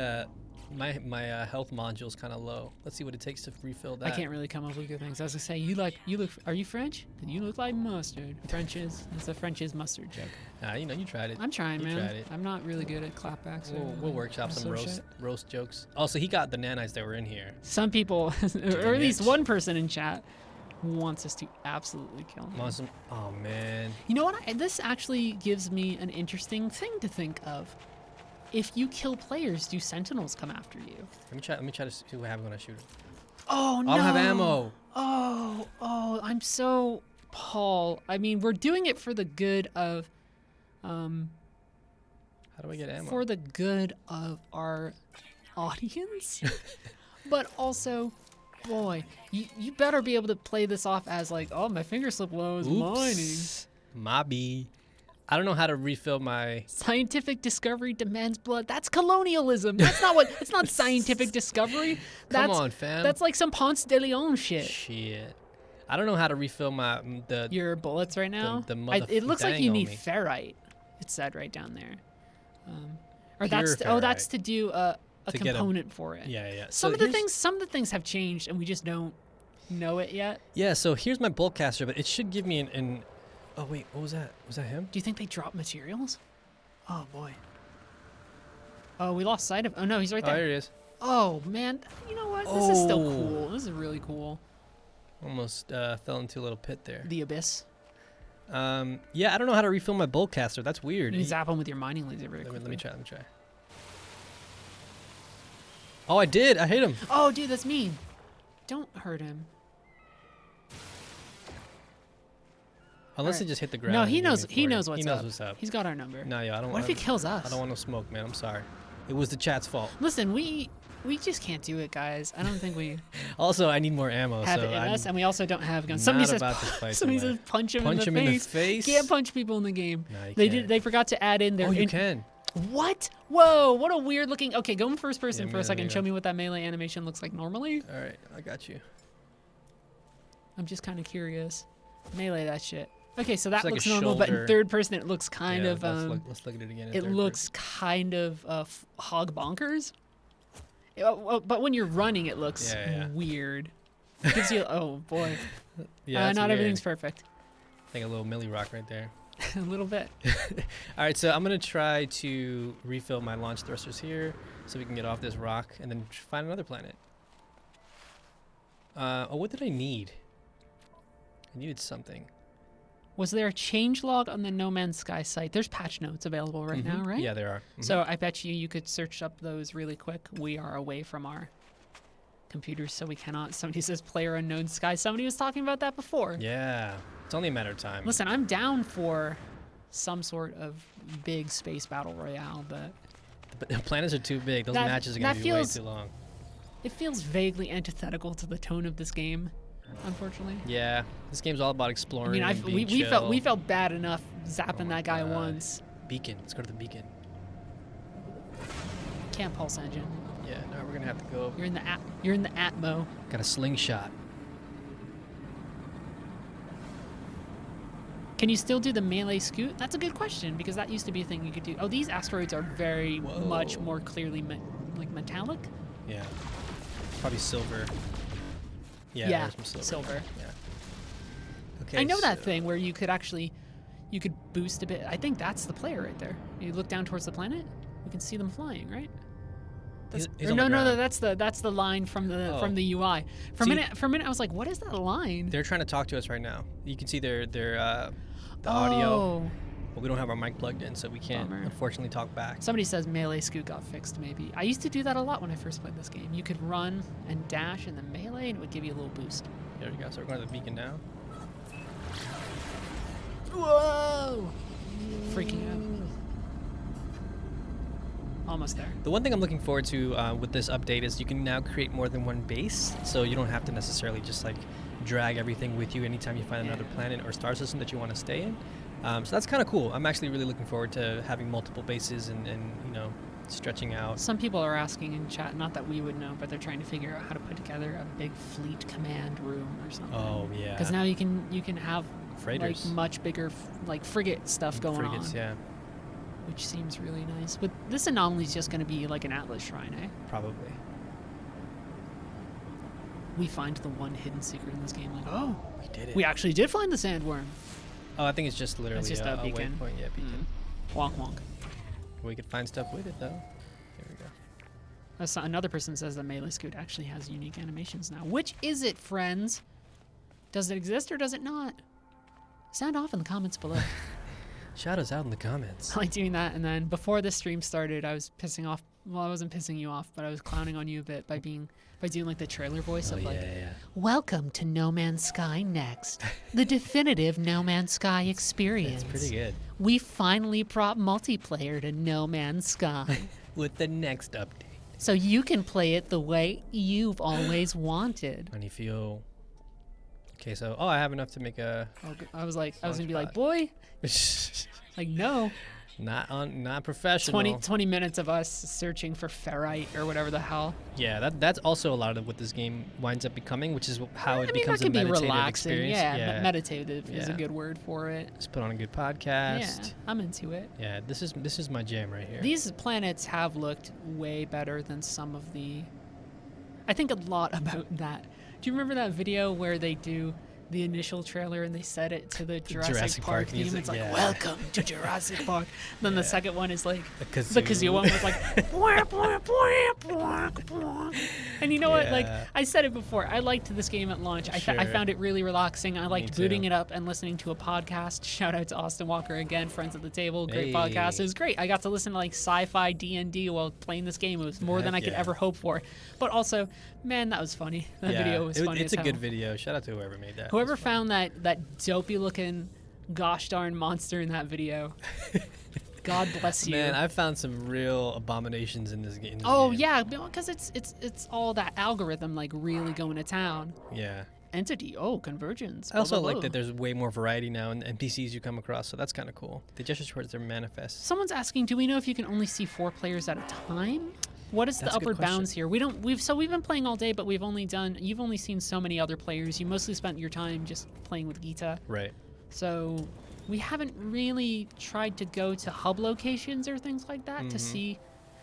My health module's kind of low. Let's see what it takes to refill that. I can't really come up with good things. I was gonna say, you look. Are you French? You look like mustard. It's a French is mustard joke. You tried it. I'm trying, You man. tried it. I'm not really good at clapbacks. We'll workshop some associate. roast jokes. Also, he got the nanites that were in here. Some people, or at least it. one person in chat, wants us to absolutely kill him. Awesome. Oh man. You know what? This actually gives me an interesting thing to think of. If you kill players, do sentinels come after you? Let me try to see what happens when I shoot him. Oh no! I don't have ammo. Oh! I'm so Paul. I mean, we're doing it for the good of, How do I get ammo? for the good of our audience, but also, boy, you better be able to play this off as like, oh, my finger slip low is mining. Oops. Mobby. I don't know how to refill my. Scientific discovery demands blood. That's colonialism. That's not what. It's not scientific discovery. Come on, fam. That's like some Ponce de Leon shit. Shit. I don't know how to refill my Your bullets right now. the It looks like dang you on need me. ferrite. It said right down there. Or Pure that's ferrite. to do a To get a- component for it. Yeah. Some So of the here's- things have changed and we just don't know it yet. Yeah. So here's my bulk caster, but it should give me an. Oh wait, what was that? Was that him? Do you think they drop materials? Oh boy. Oh, we lost sight of. Oh no, he's right Oh, there. here he is. Oh man, you know what? This is still Oh. cool. This is really cool. Almost fell into a little pit there. The abyss. Yeah, I don't know how to refill my bulk caster. That's weird. You zap him with your mining laser. Very Let me quickly. try. Oh, I did. I hit him. Oh, dude, that's mean. Don't hurt him. Unless Alright. he just hit the ground. No, and he gave me knows. He 40. knows what's He knows up. what's up. He's got our number. No, yo, I don't. What if he kills us? I don't want no smoke, man. I'm sorry. It was the chat's fault. Listen, we just can't do it, guys. I don't think we Also, I need more ammo. have so it in I'm us, and we also don't have guns. not Somebody says, about to fight somebody somebody. says, punch him, Punch in him the in the face. face. Can't punch people in the game. No, you They can't. did. They forgot to add in their. Oh, you can. What? Whoa! What a weird looking. Okay, go in first person Yeah, for a second. melee. Show me what that melee animation looks like normally. All right, I got you. I'm just kind of curious. Melee that shit. Okay, so that It's like looks a normal, but in shoulder. third person it looks kind Yeah, of let's look at it again. in it third looks kind of hog bonkers. But when you're running, it looks Yeah. weird. It gives you oh boy. person. Yeah, that's not weird. everything's perfect. Like a little milli rock right there. A little bit. All right, so I'm gonna try to refill my launch thrusters here, so we can get off this rock and then find another planet. What did I need? I needed something. Was there a change log on the No Man's Sky site? There's patch notes available right now, right? Yeah, there are. So I bet you could search up those really quick. We are away from our computers, so we cannot. Somebody says player unknown sky. Somebody was talking about that before. Yeah, it's only a matter of time. Listen, I'm down for some sort of big space battle royale, but But the planets are too big. Those That- matches are gonna that be way feels- too long. it feels vaguely antithetical to the tone of this game, unfortunately. Yeah, this game's all about exploring. I mean, and we being we chill. felt bad enough zapping Oh my that guy God. once. Beacon. Let's go to the beacon. Can't pulse engine. Yeah, no, we're gonna have to go. You're in the You're in the Atmo. Got a slingshot. Can you still do the melee scoot? That's a good question because that used to be a thing you could do. Oh, these asteroids are very much Whoa. more clearly like metallic. Yeah. Probably silver. Yeah, Yeah, there's some silver. Yeah. Okay. I know that so- thing where you could boost a bit. I think that's the player right there. You look down towards the planet, you can see them flying, right? He's Or on no, the no, ground. that's the line from the Oh. from the UI. For See- a minute, I was like, what is that line? They're trying to talk to us right now. You can see the audio, Oh. but we don't have our mic plugged in, so we can't Bummer. unfortunately talk back. Somebody says melee scoot got fixed, maybe. I used to do that a lot when I first played this game. You could run and dash in the melee, and it would give you a little boost. There we go. So we're going to the beacon now. Whoa! Freaking out. Almost there. The one thing I'm looking forward to with this update is you can now create more than one base, so you don't have to necessarily just like drag everything with you anytime you find another planet or star system that you want to stay in. So that's kind of cool. I'm actually really looking forward to having multiple bases and you know, stretching out. Some people are asking in chat, not that we would know, but they're trying to figure out how to put together a big fleet command room or something. Oh yeah. Because now you can have Freighters. like much bigger like frigate stuff going Frigates, on, yeah, which seems really nice. But this anomaly is just going to be like an Atlas shrine, eh? probably. We find the one hidden secret in this game. Like, oh, We did it. we actually did find the sandworm. Oh, I think it's just literally just a a beacon. waypoint. Yeah, beacon. Wonk wonk. We could find stuff with it though. There we go. Another person says that melee scoot actually has unique animations now. Which is it, friends? Does it exist or does it not? Sound off in the comments below. Shout us out in the comments. I like doing that, and then before the stream started, I was pissing off. Well, I wasn't pissing you off, but I was clowning on you a bit by doing like the trailer voice of like, yeah. "Welcome to No Man's Sky Next, the definitive No Man's Sky experience." It's pretty good. We finally brought multiplayer to No Man's Sky, With the next update. so you can play it the way you've always wanted. And you feel. Okay, so I have enough to make a. I was gonna be like, Launchpad. boy, like no. not professional. 20 minutes of us searching for ferrite or whatever the hell. Yeah, that's also a lot of what this game winds up becoming, which is how it I mean, becomes that can a be meditative relaxing. experience. Yeah, meditative is a Yeah. good word for it. Just put on a good Yeah, podcast. I'm into it. Yeah, this is my jam right here. These planets have looked way better than some of the. I think a lot about that. Do you remember that video where they do the initial trailer and they set it to the Jurassic Park theme? music, It's like, yeah. welcome to Jurassic Park. Then the second one is like, The kazoo. the kazoo one was like, "Bwah, bwah, bwah, bwah, bwah." And And you know what? Like, Yeah. I said it before. I liked this game at launch. I Sure. found it really relaxing. I liked too. booting it up and listening to a podcast. Shout out to Austin Walker again, Friends at the Table. Great Hey. podcast. It was great. I got to listen to like sci-fi D&D while playing this game. It was more than I Heck could yeah. ever hope for. But also, man, that was funny. That video was funny It's as a good hell. video. Shout out to whoever made that. Whoever It was fun. found that dopey looking gosh darn monster in that video. God bless you. Man, I found some real abominations in this game. Oh yeah, because it's all that algorithm like really going to town. Yeah. Entity, convergence. I also blah, blah, like blah. that there's way more variety now in NPCs you come across, so that's kind of cool. They gesture towards their manifest. Someone's asking, do we know if you can only see 4 players at a time? What is That's the a good upper bounds question. here? We've been playing all day, but you've only seen so many other players. You mostly spent your time just playing with Gita. Right. So we haven't really tried to go to hub locations or things like that to see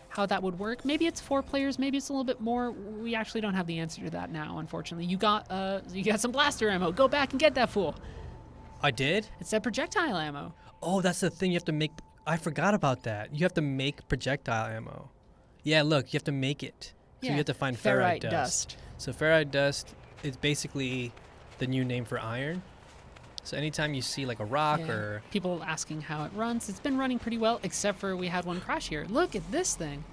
how that would work. Maybe it's 4 players, maybe it's a little bit more. We actually don't have the answer to that now, unfortunately. You got some blaster ammo. Go back and get that fool. I did? It's that projectile ammo. Oh, that's the thing. You have to make. I forgot about that. You have to make projectile ammo. Yeah, look, you have to make it. So you have to find ferrite dust. So ferrite dust is basically the new name for iron. So anytime you see like a rock Yeah. or People asking how it runs. It's been running pretty well, except for we had one crash here. Look at this thing.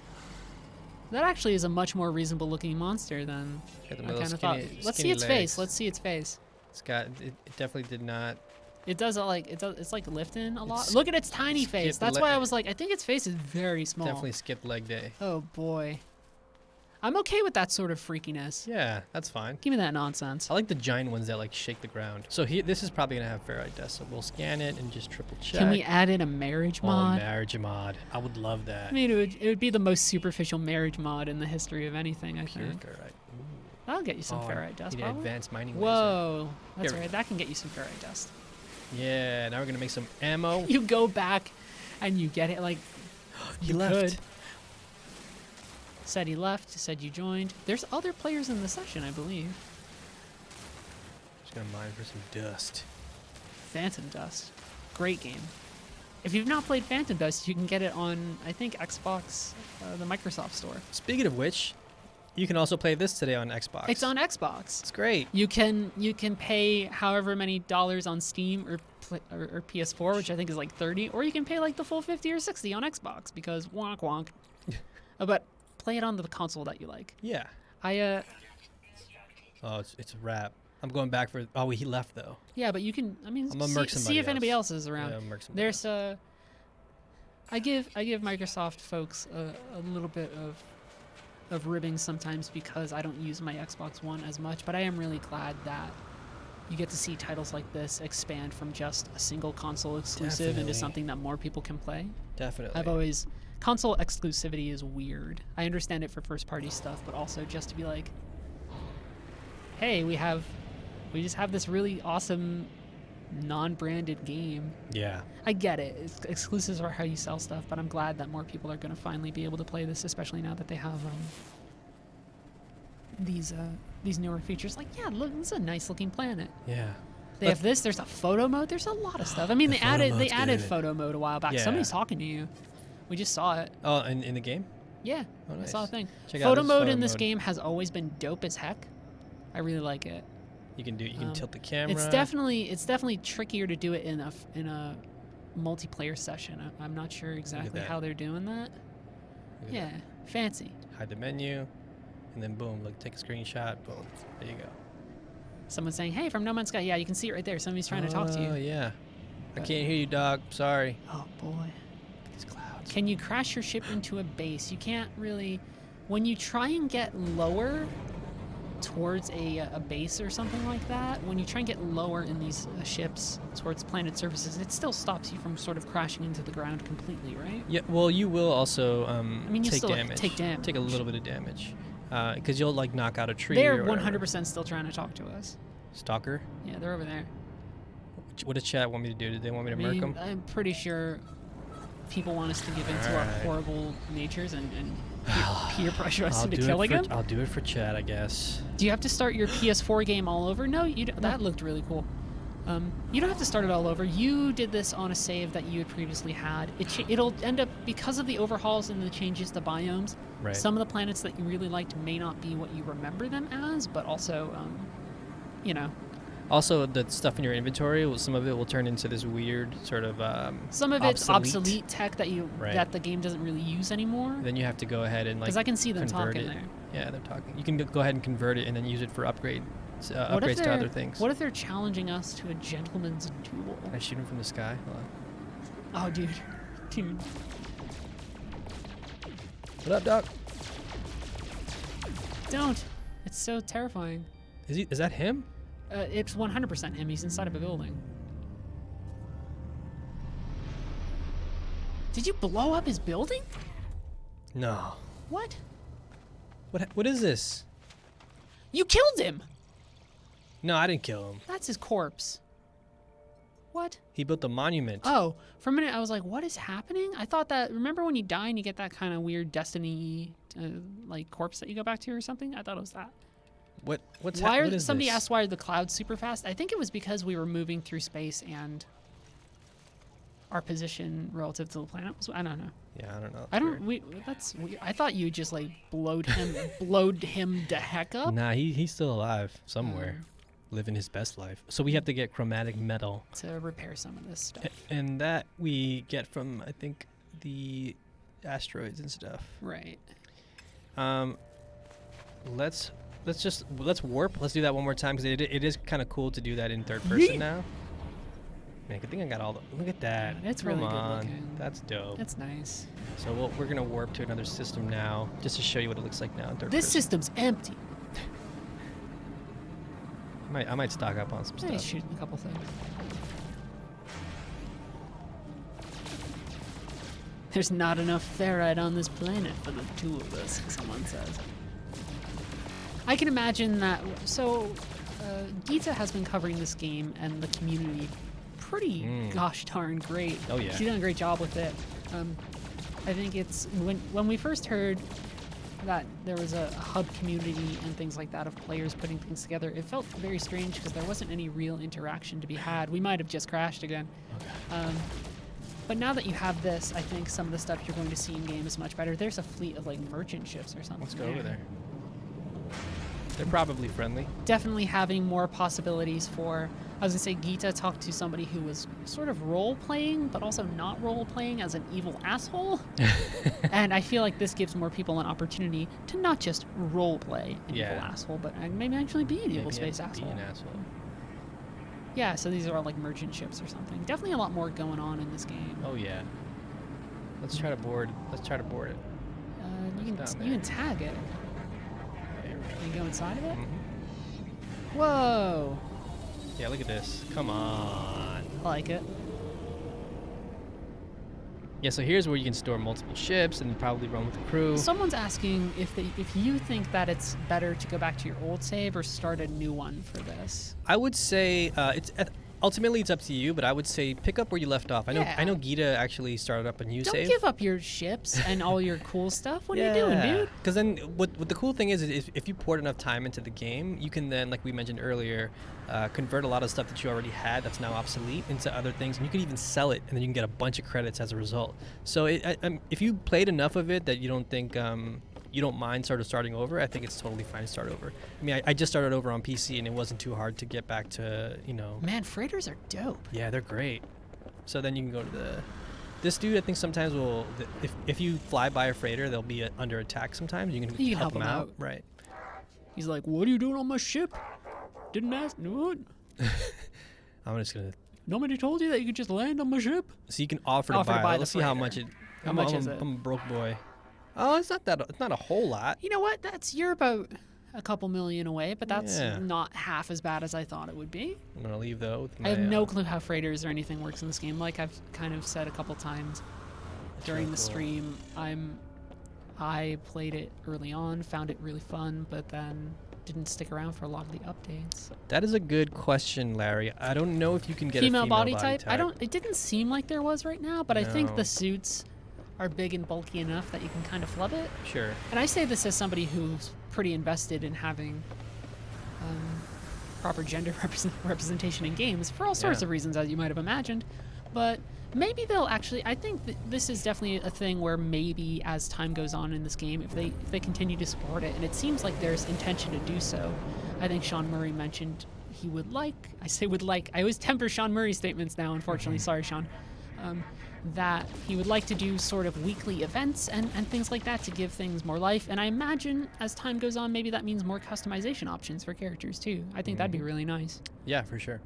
That actually is a much more reasonable looking monster than got the I little kind of thought. skinny- Let's see skinny its face. legs. Let's see its face. it definitely did not. It does it's like lifting a lot. It's Look at its tiny face. skipped That's le- why I was like, I think its face is very small. Definitely skipped leg day. Oh boy. I'm okay with that sort of freakiness. Yeah, that's fine. Give me that nonsense. I like the giant ones that like shake the ground. So here, this is probably gonna have ferrite dust. So we'll scan it and just triple check. Can we add in a marriage Oh, mod? marriage mod. I would love that. I mean, it would be the most superficial marriage mod in the history of anything, I Pure think. ferrite. Ooh. That'll get you some Oh, ferrite dust, need an probably. advanced mining laser. Whoa, that's Here. right. That can get you some ferrite dust. Yeah, now we're gonna make some ammo. You go back and you get it like He you left. could. Said he left, said you joined. There's other players in the session, I believe. Just gonna mine for some dust. Phantom Dust. Great game. If you've not played Phantom Dust, you can get it on, I think, Xbox, the Microsoft Store. Speaking of which, you can also play this today on Xbox. It's on Xbox. It's great. You can pay however many dollars on Steam or PS4, which I think is like 30, or you can pay like the full 50 or 60 on Xbox because wonk wonk. But play it on the console that you like. Yeah. Oh, It's a wrap. I'm going back for. Oh, he left though. yeah, but you can. I mean, I'm gonna murk see somebody if anybody else. else is around. Yeah, murk somebody There's I give Microsoft folks a little bit of ribbing sometimes because I don't use my Xbox One as much, but I am really glad that you get to see titles like this expand from just a single console exclusive Definitely. into something that more people can play. Definitely. Console exclusivity is weird. I understand it for first party stuff, but also just to be like, hey, we just have this really awesome non-branded game. Yeah. I get it. Exclusives are how you sell stuff, but I'm glad that more people are going to finally be able to play this, especially now that they have these newer features. Like, yeah, look, this is a nice looking planet. Yeah. They have this. There's a photo mode. There's a lot of stuff. I mean, The they photo added mode's good. photo mode a while back. Yeah. Somebody's talking to you. We just saw it. Oh, in the game. Yeah, Oh, I saw a nice. thing. Check out Photo this mode photo in this mode. game has always been dope as heck. I really like it. You can Um, tilt the camera. It's definitely trickier to do it in a multiplayer session. I'm not sure exactly that. how they're doing that. Look at Yeah, fancy. that. Hide the menu, and then boom. Look, take a screenshot. Boom. There you go. Someone's saying, "Hey, from No Man's Sky." Yeah, you can see it right there. Somebody's trying to talk to Oh you. yeah. I But- can't hear you, dog. Sorry. Oh boy. These clouds. Can you crash your ship into a base? You can't really. When you try and get lower towards a base or something like that, when you try and get lower in these ships towards planet surfaces, it still stops you from sort of crashing into the ground completely, right? Yeah. Well, you will also mean, you take still damage. take damage. Take a little bit of damage, because you'll like knock out a tree. They're or whatever. 100% still trying to talk to us. Stalker. Yeah, they're over there. What does chat want me to do? Did they want me I to murk mean, them? I'm pretty sure people want us to give in to our Alright. horrible natures and peer pressure us I'll into do killing it them. for, I'll do it for chat, I guess. Do you have to start your PS4 game all over? No, you don't. That looked really cool. You don't have to start it all over. You did this on a save that you had previously had. It'll end up, because of the overhauls and the changes to biomes, Right. some of the planets that you really liked may not be what you remember them as, but also, you know, Also, the stuff in your inventory, some of it will turn into this weird sort of some of it's obsolete tech that Right. that the game doesn't really use anymore. Then you have to go ahead and like Because I can see them convert talking it. there. Yeah, they're talking. You can go ahead and convert it and then use it for upgrades What if to they're- other things. What if they're challenging us to a gentleman's duel? Can I shoot him from the sky? Hold on. Oh, dude. Dude. What up, Doc? Don't. It's so terrifying. Is that him? It's 100% him. He's inside of a building. Did you blow up his building? No. What? What is this? You killed him! No, I didn't kill him. That's his corpse. What? He built a monument. Oh, for a minute I was like, what is happening? I thought that, remember when you die and you get that kind of weird Destiny, like, corpse that you go back to or something? I thought it was that. What's Why what are is somebody this? asked why are the clouds super fast? I think it was because we were moving through space and our position relative to the planet was, I don't know. Yeah, I don't know. I don't. That's weird. I thought you just like blowed him the heck up Nah, he's still alive somewhere, living his best life. So we have to get chromatic metal, to repair some of this stuff. and that we get from I think the asteroids and stuff. Right. Let's warp. Let's do that one more time because it is kind of cool to do that in third person Yeet. now. Man, good thing I got all the. Look at that. It's Come really good on. looking. That's dope. That's nice. So we're gonna warp to another system now, just to show you what it looks like now in third This person. system's empty. I might stock up on some Hey, stuff. shooting a couple things. There's not enough ferrite on this planet for the two of us, someone says. I can imagine that. So, Geeta has been covering this game and the community pretty gosh darn great. Oh, yeah. She's done a great job with it. I think it's when we first heard that there was a hub community and things like that of players putting things together, it felt very strange because there wasn't any real interaction to be had. We might have just crashed again. But now that you have this, I think some of the stuff you're going to see in game is much better. There's a fleet of like merchant ships or something. Let's go over there. They're probably friendly. Definitely having more possibilities for, I was gonna say, Geeta talked to somebody who was sort of role-playing, but also not role-playing as an evil asshole. And I feel like this gives more people an opportunity to not just role-play an evil asshole, but maybe actually be an evil space asshole. Be an asshole. Yeah, so these are all like merchant ships or something. Definitely a lot more going on in this game. Oh yeah. Let's try to board. Let's try to board it. You down can tag it. There we go. Can you go inside of it? Mhm. Whoa! Yeah, look at this. Come on. I like it. Yeah, so here's where you can store multiple ships and probably run with the crew. Someone's asking if you think that it's better to go back to your old save or start a new one for this. I would say ultimately it's up to you, but I would say pick up where you left off. I know Geeta actually started up a new Don't save. give up your ships and all your cool stuff. What are you doing, dude? Because then what the cool thing is if you poured enough time into the game, you can then, like we mentioned earlier, convert a lot of stuff that you already had that's now obsolete into other things, and you can even sell it, and then you can get a bunch of credits as a result. So if you played enough of it that you don't think you don't mind sort of starting over, I think it's totally fine to start over. I mean, I just started over on PC, and it wasn't too hard to get back to, Man, freighters are dope. Yeah, they're great. So then you can go to this dude. I think sometimes if you fly by a freighter, they'll be under attack sometimes. You can help them out. Right. He's like, what are you doing on my ship? Didn't ask. What? I'm just gonna. Nobody told you that you could just land on my ship? So you can offer to buy. Let's see how much it. How much is it? I'm a broke boy. Oh, it's not a whole lot. You know what? You're about a couple million away, but that's Yeah. not half as bad as I thought it would be. I'm gonna leave though. With my, I have no clue how freighters or anything works in this game. Like I've kind of said a couple times during the stream, I played it early on, found it really fun, but then didn't stick around for a lot of the updates. That is a good question, Larry. I don't know if you can get a female body type. It didn't seem like there was right now, but I think No. the suits are big and bulky enough that you can kind of flub it. Sure. And I say this as somebody who's pretty invested in having proper gender representation in games for all sorts Yeah. of reasons, as you might have imagined. But maybe they'll actually. I think that this is definitely a thing where maybe as time goes on in this game, if they continue to support it, and it seems like there's intention to do so. I think Sean Murray mentioned he would like. I say would like. I always temper Sean Murray's statements now. Unfortunately, sorry, Sean. That he would like to do sort of weekly events and things like that to give things more life. And I imagine as time goes on, maybe that means more customization options for characters too. I think that'd be really nice. Yeah, for sure.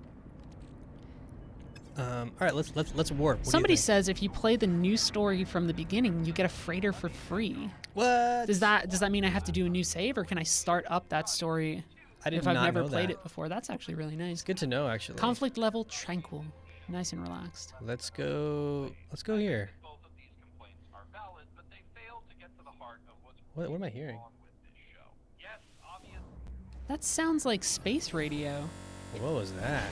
All right, let's warp. What do you Somebody think? says if you play the new story from the beginning, you get a freighter for free. What? Does that mean I have to do a new save, or can I start up that story I did if I've not never know played that. it before? That's actually really nice. Good to know, actually. Conflict level tranquil, nice and relaxed. Let's go. Let's go here. Both of these complaints are valid, but they fail to get to the heart of what's What am I hearing? wrong with this show. Yes, obvious. That sounds like space radio. What was that?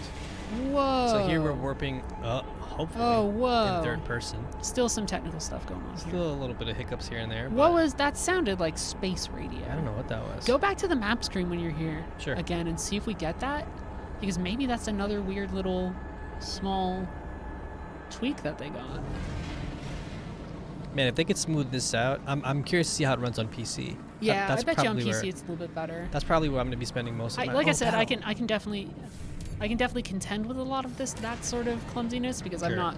Whoa. So here we're warping. Hopefully. Oh, whoa. In third person. Still some technical stuff going on here. Still a little bit of hiccups here and there. What but was that? Sounded like space radio. I don't know what that was. Go back to the map screen when you're here Sure. again and see if we get that, because maybe that's another weird little small tweak that they got. Man, if they could smooth this out, I'm curious to see how it runs on PC. Yeah, That's I bet you on probably PC where- it's a little bit better. That's probably where I'm going to be spending most of my. Like I Oh, said, battle. I can definitely contend with a lot of that sort of clumsiness because Sure. I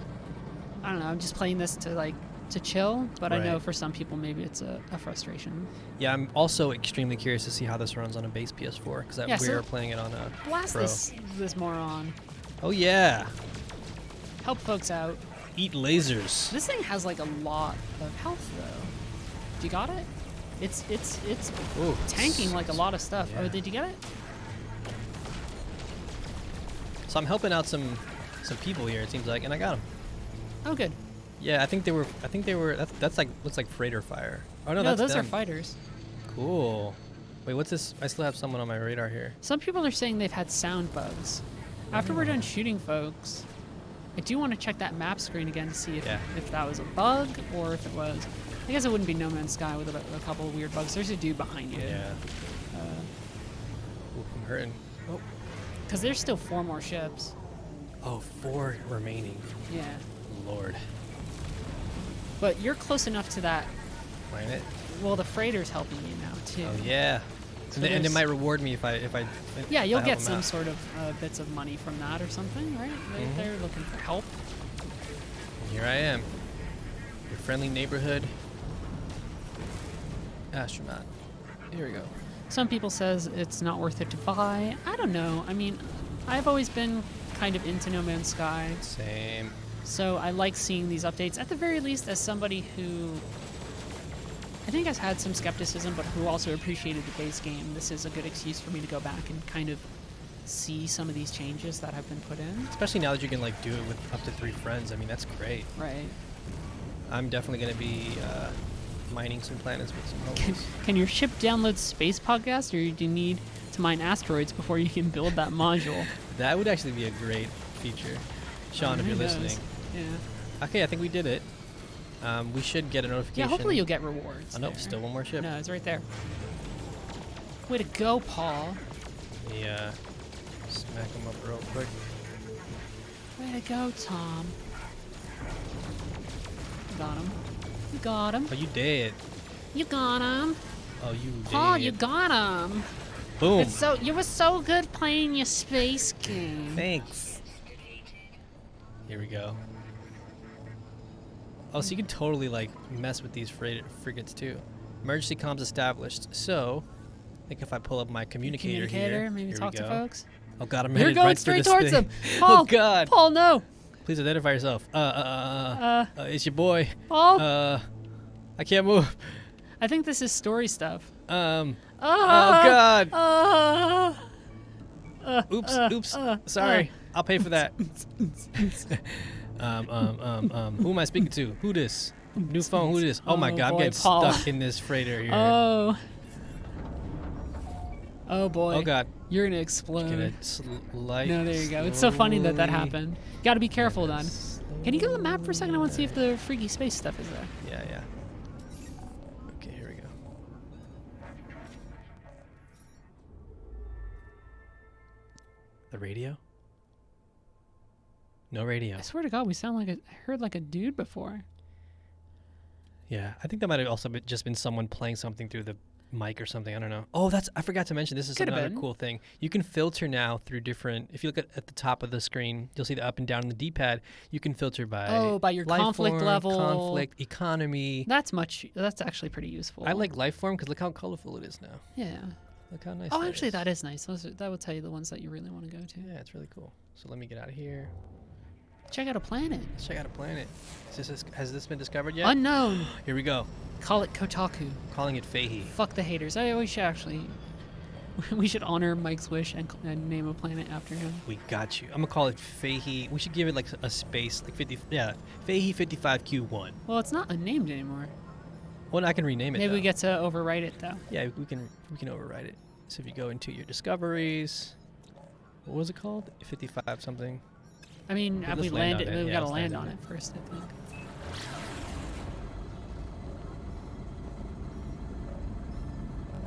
don't know, I'm just playing this to chill, but I know Right. for some people maybe it's a frustration. Yeah, I'm also extremely curious to see how this runs on a base PS4 because Yeah, so we're playing it on a Blast Pro. this moron. Oh yeah, Help folks out. eat lasers. This thing has like a lot of health though. You got it? It's Ooh, tanking like a lot of stuff. Yeah. Oh, did you get it? So I'm helping out some people here. It seems like, and I got them. Oh, good. Yeah, I think they were. That's like looks like freighter fire. Oh no, No, that's those them. are fighters. Cool. Wait, what's this? I still have someone on my radar here. Some people are saying they've had sound bugs. After we're done shooting folks, I do want to check that map screen again to see if that was a bug or if it was. I guess it wouldn't be No Man's Sky with a couple of weird bugs. There's a dude behind you. Yeah. Ooh, I'm hurting. Oh. Because there's still 4 more ships. Oh, 4 remaining. Yeah. Lord. But you're close enough to that. Planet. Well, the freighter's helping you now too. Oh yeah. So And it there's- might reward me if I. Yeah, you'll if I help get them some out. sort of bits of money from that or something, right? They're looking for help. Here I am. Your friendly neighborhood astronaut. Here we go. Some people says it's not worth it to buy. I don't know. I mean, I've always been kind of into No Man's Sky, Same. so I like seeing these updates. At the very least, as somebody who I think has had some skepticism, but who also appreciated the base game, this is a good excuse for me to go back and kind of see some of these changes that have been put in. Especially now that you can like do it with up to 3 friends. I mean, that's great. Right. I'm definitely gonna be mining some planets with some homies. Can your ship download space podcast, or do you need to mine asteroids before you can build that module? That would actually be a great feature, Sean, if Who you're knows? listening. Yeah. Okay, I think we did it. We should get a notification. Yeah, hopefully you'll get rewards. Oh, nope, there. still one more ship. No, it's right there. Way to go, Paul. Yeah. Smack him up real quick. Way to go, Tom. You got him. You got him. Oh, you did. You got him. Oh, you Paul, did. you got him. Boom. You were so good playing your space game. Thanks. Here we go. Oh, so you can totally like mess with these frigates too. Emergency comms established. So, I think if I pull up my communicator here, maybe here talk we to go. folks. Oh God, I'm You're headed going right for straight this towards thing. him. Paul, Oh God. Paul, no. Please identify yourself. It's your boy. Paul. I can't move. I think this is story stuff. Oh God. Oops. Sorry. I'll pay for that. Who am I speaking to? Who this? New phone. Who this? Oh my Oh, God, I'm boy, getting Paul. stuck in this freighter here. Oh boy. Oh God. You're gonna explode. Gonna slide. No, there you go. It's so funny that slowly. happened. Gotta be careful then. Can you go to the map for a second? I want to see if the freaky space stuff is there. Yeah. Okay, here we go. The radio? No radio. I swear to God, we sound like I heard like a dude before. Yeah, I think that might have also just been someone playing something through the mic or something. I don't know. Oh, I forgot to mention. This is Could've another been. cool thing. You can filter now through different. If you look at the top of the screen, you'll see the up and down on the D-pad. You can filter by By your life conflict form, level. conflict, economy. That's actually pretty useful. I like life form because look how colorful it is now. Yeah. Look how nice. Oh, that actually, is. that is nice. That would tell you the ones that you really want to go to. Yeah, it's really cool. So let me get out of here. Check out a planet. Let's check out a planet. Has this been discovered yet? Unknown. Here we go. Call it Kotaku. Calling it Fahey. Fuck the haters. We should actually. We should honor Mike's wish and name a planet after him. We got you. I'm gonna call it Fahey. We should give it like a space, like 50. Yeah, Fahey 55Q1. Well, it's not unnamed anymore. Well, I can rename it. Maybe we though. get to overwrite it though. Yeah, we can override it. So if you go into your discoveries, what was it called? 55 something. I mean, Well, have we let's land landed? on it. We've Yeah, got to let's land land on on it first, I think.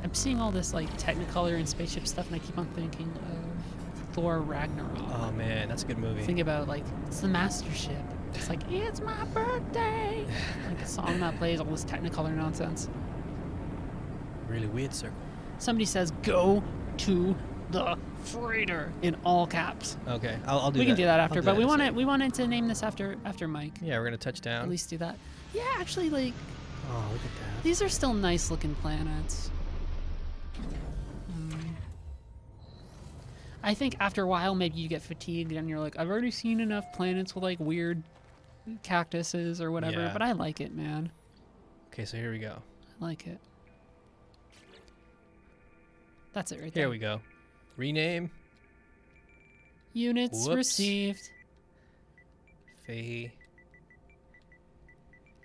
I'm seeing all this like Technicolor and spaceship stuff, and I keep on thinking of Thor Ragnarok. Oh man, that's a good movie. Think about like it's the master ship. It's like it's my birthday. Like a song that plays all this Technicolor nonsense. Really weird circle. Somebody says go to the freighter in all caps. Okay, I'll do that. We can do that I'll after, do but that we in a wanted second. we wanted to name this after Mike. Yeah, we're gonna touch down. At least do that. Yeah, actually, like Oh, look at that. these are still nice looking planets. I think after a while, maybe you get fatigued and you're like, I've already seen enough planets with like weird cactuses or whatever. Yeah. But I like it, man. Okay, so here we go. I like it. That's it right there. Here we go. Rename Units Whoops. received. Fahey.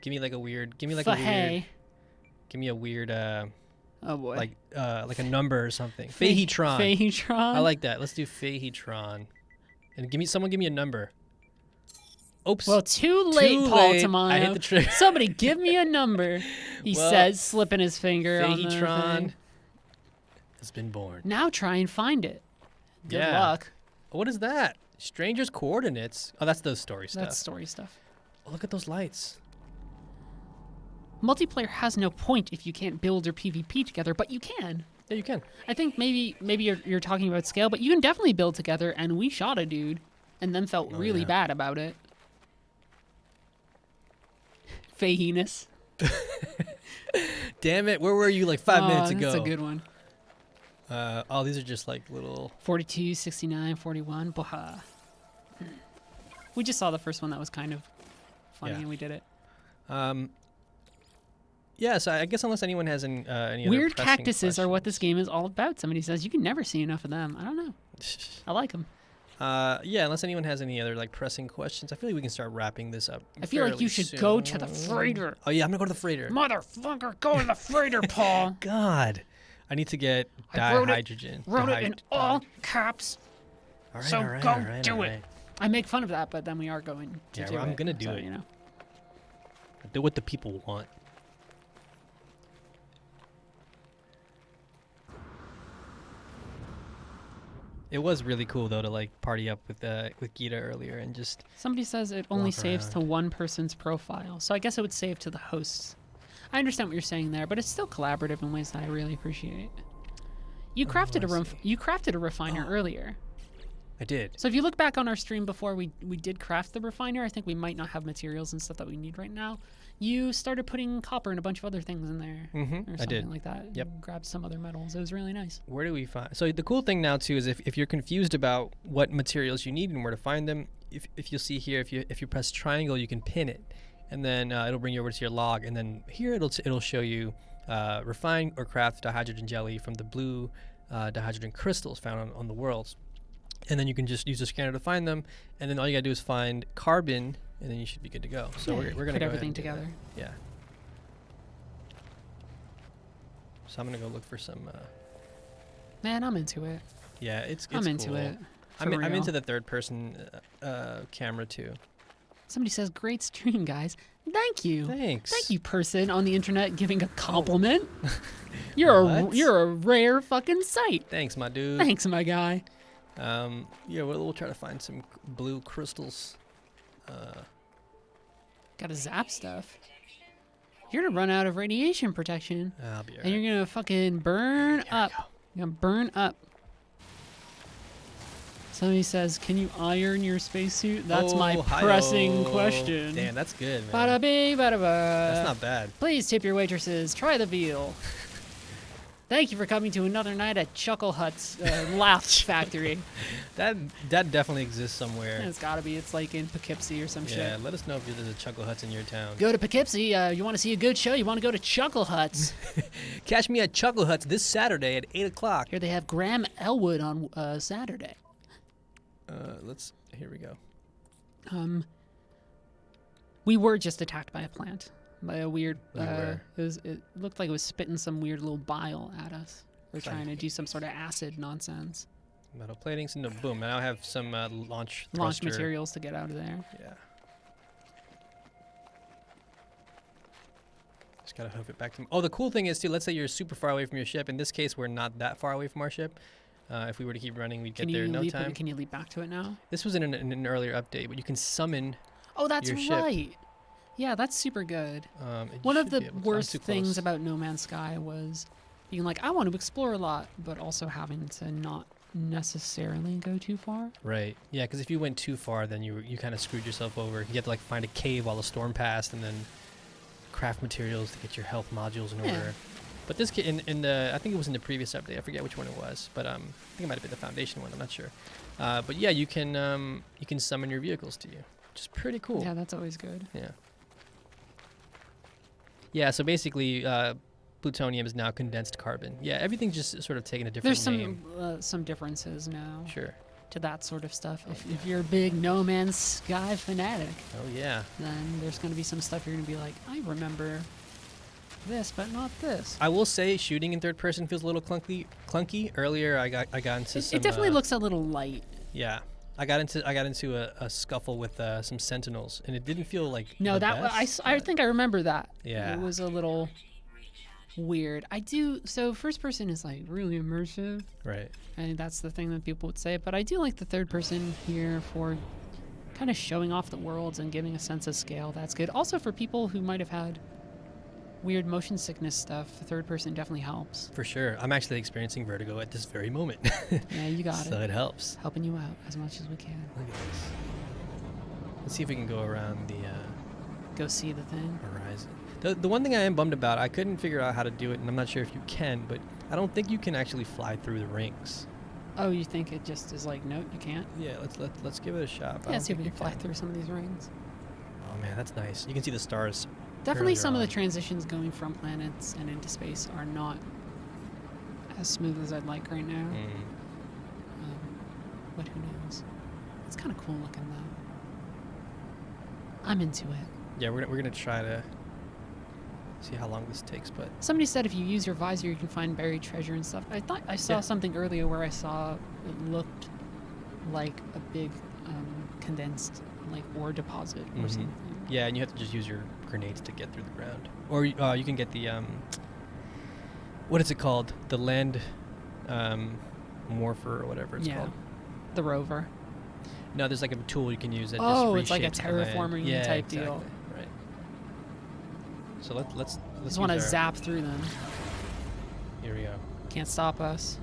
Give me like a weird. Fahey. Give me a weird. Oh boy. Like a number or something. Faheytron. Faheytron. I like that. Let's do Faheytron. And someone give me a number. Oops. Well, too late, Paul late. Tamayo. I hit the trigger. Somebody give me a number. He Well, says, slipping his finger on the Faheytron thing. has been born. Now try and find it. Good Yeah. luck. What is that? Stranger's coordinates. Oh, that's those story stuff. That's story stuff. Oh, look at those lights. Multiplayer has no point if you can't build or PvP together, but you can. Yeah, you can. I think maybe you're talking about scale, but you can definitely build together, and we shot a dude and then felt Oh, really yeah. bad about it. Fahiness. Damn it! Where were you like 5 minutes ago? That's a good one. Oh, these are just like little. 42, 69, 41. Blah. We just saw the first one that was kind of funny, Yeah. and we did it. Yeah, so I guess unless anyone has any other Weird pressing cactuses are what this questions. game is all about. Somebody says you can never see enough of them. I don't know. I like them. Yeah, unless anyone has any other like pressing questions, I feel like we can start wrapping this up. I feel like fairly you should go to the soon. freighter. Oh yeah, I'm gonna go to the freighter. Motherfucker, go to the freighter, Paul. God, I need to get I wrote it- dihydrogen. Wrote it in all caps. All right, so all right, go all right, do all it. right. I make fun of that, but then we are going to Yeah, do well, I'm it. gonna do so, it. You know. Do what the people want. It was really cool though to like party up with Gita earlier and just Somebody says it only Walk saves around. to one person's profile, so I guess it would save to the hosts. I understand what you're saying there, but it's still collaborative in ways that I really appreciate. You crafted I see. you crafted a refiner Oh. earlier. I did. So if you look back on our stream before we did craft the refiner, I think we might not have materials and stuff that we need right now. You started putting copper and a bunch of other things in there. Mm-hmm. Or I something did. like that. Yep. And grabbed some other metals. It was really nice. Where do we find? So the cool thing now too is if you're confused about what materials you need and where to find them, if you'll see here, if you press triangle, you can pin it, and then it'll bring you over to your log, and then here it'll show you refine or craft dihydrogen jelly from the blue dihydrogen crystals found on the worlds, and then you can just use the scanner to find them, and then all you gotta do is find carbon, and then you should be good to go. So Yeah, we're gonna put go ahead everything and do that. together. Yeah. So I'm gonna go look for some. Man, I'm into it. Yeah, it's I'm into cool. it. I'm For real. into the third person camera too. Somebody says, great stream, guys. Thank you. Thanks. Thank you, person on the internet giving a compliment. You're What? you're a rare fucking sight. Thanks, my dude. Thanks, my guy. Yeah, we'll try to find some blue crystals. Gotta zap stuff. You're gonna run out of radiation protection. I'll be And alright. you're gonna fucking burn up. You're gonna burn up. Somebody says, can you iron your spacesuit? That's my pressing question. Damn, that's good, man. Bada bing, bada ba. That's not bad. Please tip your waitresses. Try the veal. Thank you for coming to another night at Chuckle Hut's Laugh Factory. That definitely exists somewhere. It's gotta be. It's like in Poughkeepsie or some Yeah, shit. let us know if there's a Chuckle Huts in your town. Go to Poughkeepsie. You want to see a good show? You want to go to Chuckle Hut's. Catch me at Chuckle Huts this Saturday at 8 o'clock. Here they have Graham Elwood on Saturday. Here we go. We were just attacked by a plant. By a weird, We were. it looked like it was spitting some weird little bile at us. We're Funny. trying to do some sort of acid nonsense. Metal platings, and boom. And I have some launch Launch thruster. materials to get out of there. Yeah. Just gotta hoof it back to. Oh, the cool thing is too. Let's say you're super far away from your ship. In this case, we're not that far away from our ship. If we were to keep running, we'd get there in no time. Can you leap back to it now? This was in an earlier update, but you can summon. Oh, that's your ship. right. Yeah, that's super good. It One of should the be able to- I'm worst too things close. about No Man's Sky was being like, I want to explore a lot, but also having to not necessarily go too far. Right. Yeah, because if you went too far, then you kind of screwed yourself over. You had to like find a cave while the storm passed, and then craft materials to get your health modules in Yeah. order. But this in the I think it was in the previous update. I forget which one it was, but I think it might have been the Foundation one. I'm not sure. But yeah, you can summon your vehicles to you, which is pretty cool. Yeah, that's always good. Yeah. Yeah. So basically, plutonium is now condensed carbon. Yeah, everything's just sort of taking a different There's name. some differences now Sure. to that sort of stuff. If you're a big No Man's Sky fanatic, Oh yeah. then there's going to be some stuff you're going to be like, I remember this, but not this. I will say shooting in third person feels a little clunky. Earlier, I got into some. It definitely looks a little light. Yeah, I got into a scuffle with some sentinels, and it didn't feel like. No, the that best, I but- think I remember that. Yeah. It was a little weird. So first person is like really immersive. Right. I think that's the thing that people would say, but I do like the third person here for kind of showing off the worlds and giving a sense of scale. That's good. Also for people who might have had weird motion sickness stuff, the third person definitely helps. For sure, I'm actually experiencing vertigo at this very moment. Yeah, you got So it. it helps. Helping you out as much as we can. Look at this. Let's see if we can go around the Go see the thing. horizon. The one thing I am bummed about, I couldn't figure out how to do it, and I'm not sure if you can, but I don't think you can actually fly through the rings. Oh, you think it just is like, no, you can't? Yeah, let's give it a shot. I Yeah, don't see if we think can you fly through some of these rings. Oh man, that's nice. You can see the stars. Definitely earlier some of the on. transitions going from planets and into space are not as smooth as I'd like right now. Mm. But who knows? It's kind of cool looking though. I'm into it. Yeah, we're gonna try to see how long this takes, but Somebody said if you use your visor, you can find buried treasure and stuff. I thought I saw Yeah. something earlier where I saw it looked like a big condensed like ore deposit or Mhm. something. yeah, and you have to just use your grenades to get through the ground, or you can get the what is it called? The land morpher or whatever it's Yeah. called. The rover. No, there's like a tool you can use that Oh, just it's like a reshapes the land. terraforming Yeah, type exactly. deal. Right. So let's Just want to use our- zap through them. Here we go. Can't stop us.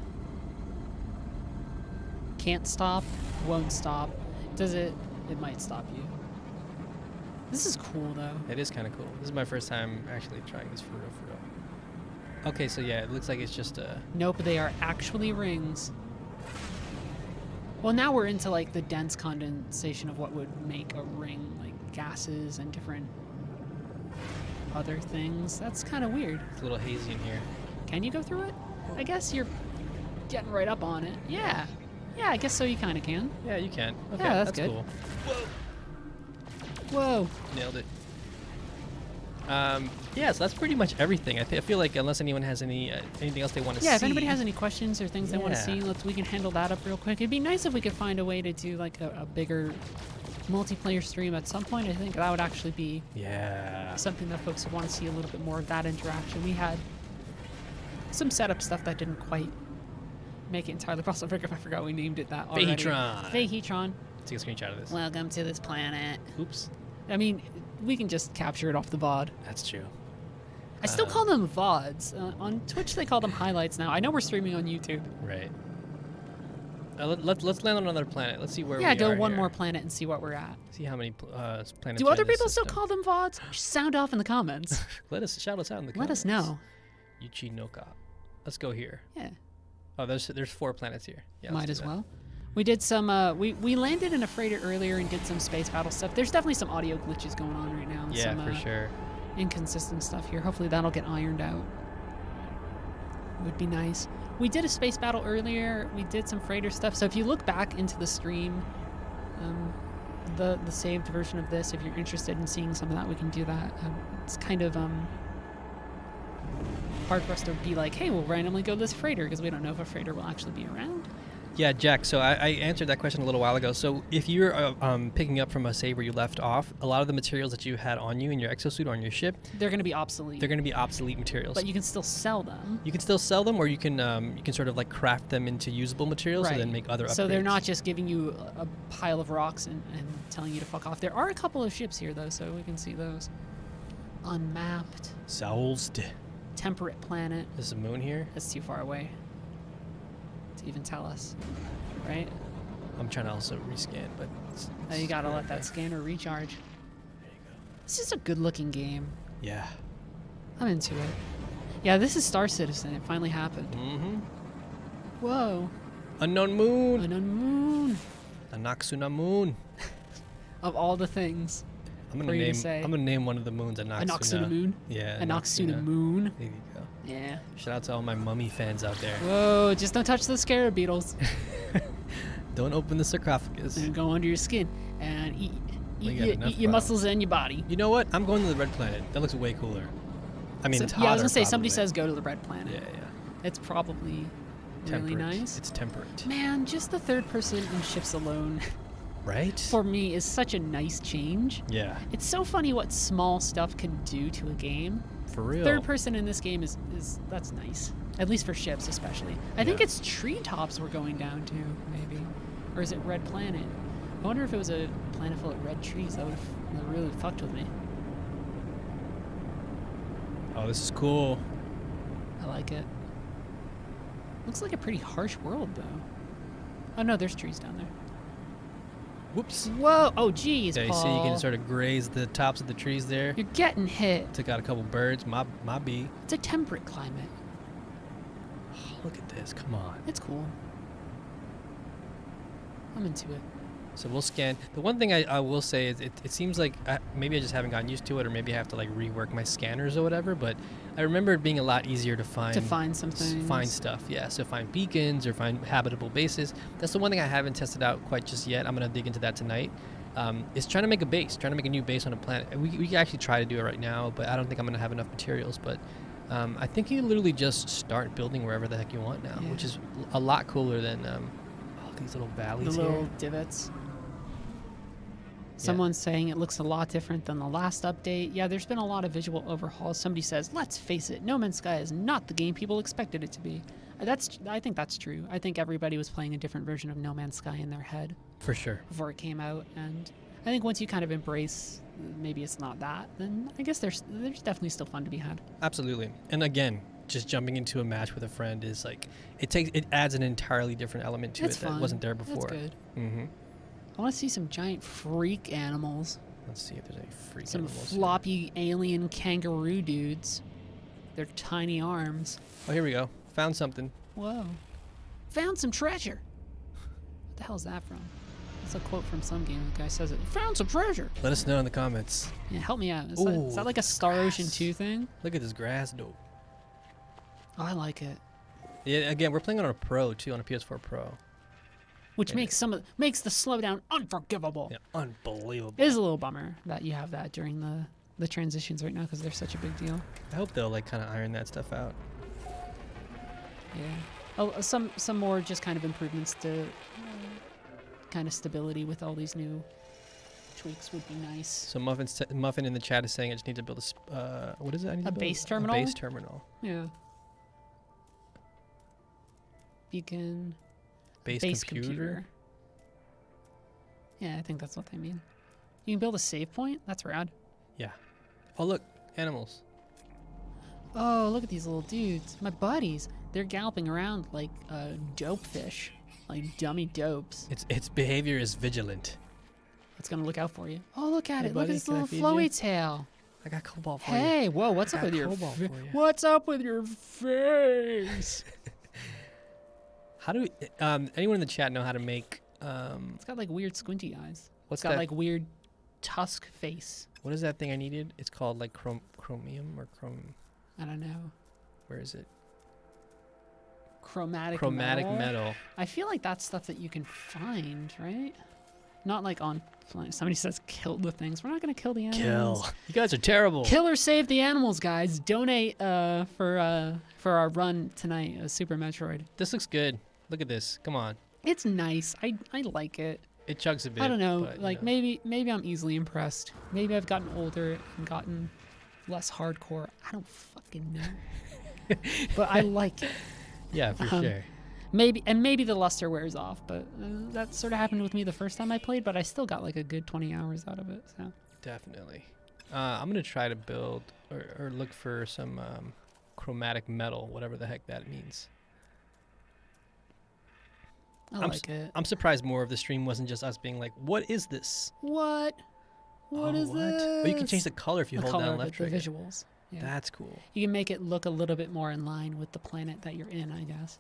Can't stop, won't stop. Does it? It might stop you. This is cool though. It is kind of cool. This is my first time actually trying this for real, for real. Okay, so yeah, it looks like it's just a. Nope, they are actually rings. Well, now we're into like the dense condensation of what would make a ring, like gases and different other things. That's kind of weird. It's a little hazy in here. Can you go through it? I guess you're getting right up on it. Yeah. Yeah, I guess so you kind of can. Yeah, you can. Okay, Yeah, that's good. cool. Whoa. Nailed it. Yeah, so that's pretty much everything. I feel like unless anyone has anything else they want to see. Yeah, if anybody has any questions or things they want to Yeah. see, we can handle that up real quick. It'd be nice if we could find a way to do like a bigger multiplayer stream at some point. I think that would actually be Yeah. something that folks would want to see a little bit more of that interaction. We had some setup stuff that didn't quite make it entirely possible. I forgot we named it that already. Fahitron. Fahitron. Take a screenshot of this. Welcome to this planet. Oops. I mean, we can just capture it off the VOD. That's true. I still call them VODs. On Twitch, they call them highlights now. I know we're streaming on YouTube. Right. Let's land on another planet. Let's see where we are. Yeah, go one here. more planet and see what we're at. See how many planets. Do are other in this people still system. call them VODs? Sound off in the comments. Shout us out in the comments. Let us know. Yuchinoka. Let's go here. Yeah, Oh, there's 4 planets here. Yeah, let's might do as that. well. We did some. We landed in a freighter earlier and did some space battle stuff. There's definitely some audio glitches going on right now. And Yeah, some, for sure. Inconsistent stuff here. Hopefully that'll get ironed out. Would be nice. We did a space battle earlier. We did some freighter stuff. So if you look back into the stream, the saved version of this, if you're interested in seeing some of that, we can do that. It's kind of hard for us to be like, hey, we'll randomly go this freighter because we don't know if a freighter will actually be around. Yeah, Jack, so I answered that question a little while ago. So if you're picking up from a save where you left off, a lot of the materials that you had on you in your exosuit or on your ship, They're going to be obsolete. they're going to be obsolete materials. But you can still sell them. You can still sell them, or you can sort of like craft them into usable materials and then make other upgrades. So they're not just giving you a pile of rocks and telling you to fuck off. There are a couple of ships here, though, so we can see those. Unmapped. Soulsed. Temperate planet. There's a moon here. That's too far away to even tell us, right? I'm trying to also rescan, but You gotta let that scanner recharge. There you go. This is a good-looking game. Yeah. I'm into it. Yeah, this is Star Citizen. It finally happened. Mm-hmm. Whoa. Unknown moon. Unknown moon. Anaxuna moon. Of all the things. I'm For gonna you to name. say. I'm gonna name one of the moons Anaxuna. Anaxuna moon. Yeah. Anaxuna moon. There you go. Yeah. Shout out to all my mummy fans out there. Whoa, just don't touch the scarab beetles. Don't open the sarcophagus. And go under your skin and eat We got enough eat your problems. muscles and your body. You know what? I'm going to the red planet. That looks way cooler. I mean, So- it's yeah, I was hotter, gonna say somebody probably. says go to the red planet. Yeah, yeah. It's probably really Temperate. nice. It's temperate. Man, just the third person in ships alone Right? for me is such a nice change. Yeah. It's so funny what small stuff can do to a game. For real. Third person in this game is that's nice. At least for ships, especially. I think Yeah. it's treetops we're going down to, maybe, or is it Red Planet? I wonder if it was a planet full of red trees. That would have really fucked with me. Oh, this is cool. I like it. Looks like a pretty harsh world, though. Oh no, there's trees down there. Whoops. Whoa! Oh, geez, Yeah, you Paul. see, you can sort of graze the tops of the trees there. You're getting hit. Took out a couple birds. My bee. It's a temperate climate. Oh, look at this. Come on. It's cool. I'm into it. So we'll scan. The one thing I will say is it seems like maybe I just haven't gotten used to it, or maybe I have to like rework my scanners or whatever. But I remember it being a lot easier to find Some things. find stuff. Yeah, so find beacons or find habitable bases. That's the one thing I haven't tested out quite just yet. I'm gonna dig into that tonight. Is trying to make a base, trying to make a new base on a planet. We can actually try to do it right now, but I don't think I'm gonna have enough materials. But I think you literally just start building wherever the heck you want now, Yeah. which is a lot cooler than these little The valleys little here. divots. Someone's saying it looks a lot different than the last update. Yeah, there's been a lot of visual overhauls. Somebody says, let's face it, No Man's Sky is not the game people expected it to be. I think that's true. I think everybody was playing a different version of No Man's Sky in their head For sure. before it came out. And I think once you kind of embrace maybe it's not that, then I guess there's definitely still fun to be had. Absolutely. And again, just jumping into a match with a friend is like it adds an entirely different element to It's it that fun. wasn't there before. That's good. Mm-hmm. I want to see some giant freak animals. Let's see if there's any freak Some animals here. floppy alien kangaroo dudes. Their tiny arms. Oh, here we go. Found something. Whoa. Found some treasure. What the hell is that from? That's a quote from some game. The guy says it. Found some treasure. Let us know in the comments. Yeah, help me out. Is Ooh, that like a Star Ocean grass. 2 thing? Look at this grass, though. Oh, I like it. Yeah, again, we're playing on a Pro too, on a PS4 Pro. Which Yeah. makes the slowdown unforgivable. Yeah, unbelievable. It is a little bummer that you have that during the transitions right now because they're such a big deal. I hope they'll like kind of iron that stuff out. Yeah. Oh, some more just kind of improvements to kind of stability with all these new tweaks would be nice. So Muffin in the chat is saying I just need to build what is it? I need A to build base terminal? A base terminal. Yeah. beacon. Base computer? Yeah, I think that's what they mean. You can build a save point? That's rad. Yeah. Oh, look. Animals. Oh, look at these little dudes. My buddies. They're galloping around like dope fish. Like dummy dopes. Its behavior is vigilant. It's gonna look out for you. Oh, look at Hey, it. Look at buddy, this can I little feed flowy you? tail. I got cobalt for you. Hey, whoa, what's I up got with your cobalt for you. What's up with your face? How do anyone in the chat know how to make It's got like weird squinty eyes. what's It's got that? like weird tusk face. What is that thing I needed? It's called like chromium or chrome. I don't know. Where is it? Chromatic Chromatic metal. I feel like that's stuff that you can find, right? Not like on planet. Somebody says kill the things. We're not gonna kill the animals. Kill. You guys are terrible. Kill or save the animals, guys. Donate for our run tonight, Super Metroid. This looks good. Look at this. Come on. It's nice. I like it. It chugs a bit. I don't know. but, Like maybe I'm easily impressed. Maybe I've gotten older and gotten less hardcore. I don't fucking know. But I like it. Yeah, for sure. Maybe the luster wears off, but that sort of happened with me the first time I played. But I still got like a good 20 hours out of it. So Definitely. I'm gonna try to build or look for some chromatic metal, whatever the heck that means. I like it. I'm surprised more of the stream wasn't just us being like, "What is this? What? What is this? Oh, you can change the color if you the hold color down of left it, the trigger. visuals. Yeah. That's cool. You can make it look a little bit more in line with the planet that you're in, I guess.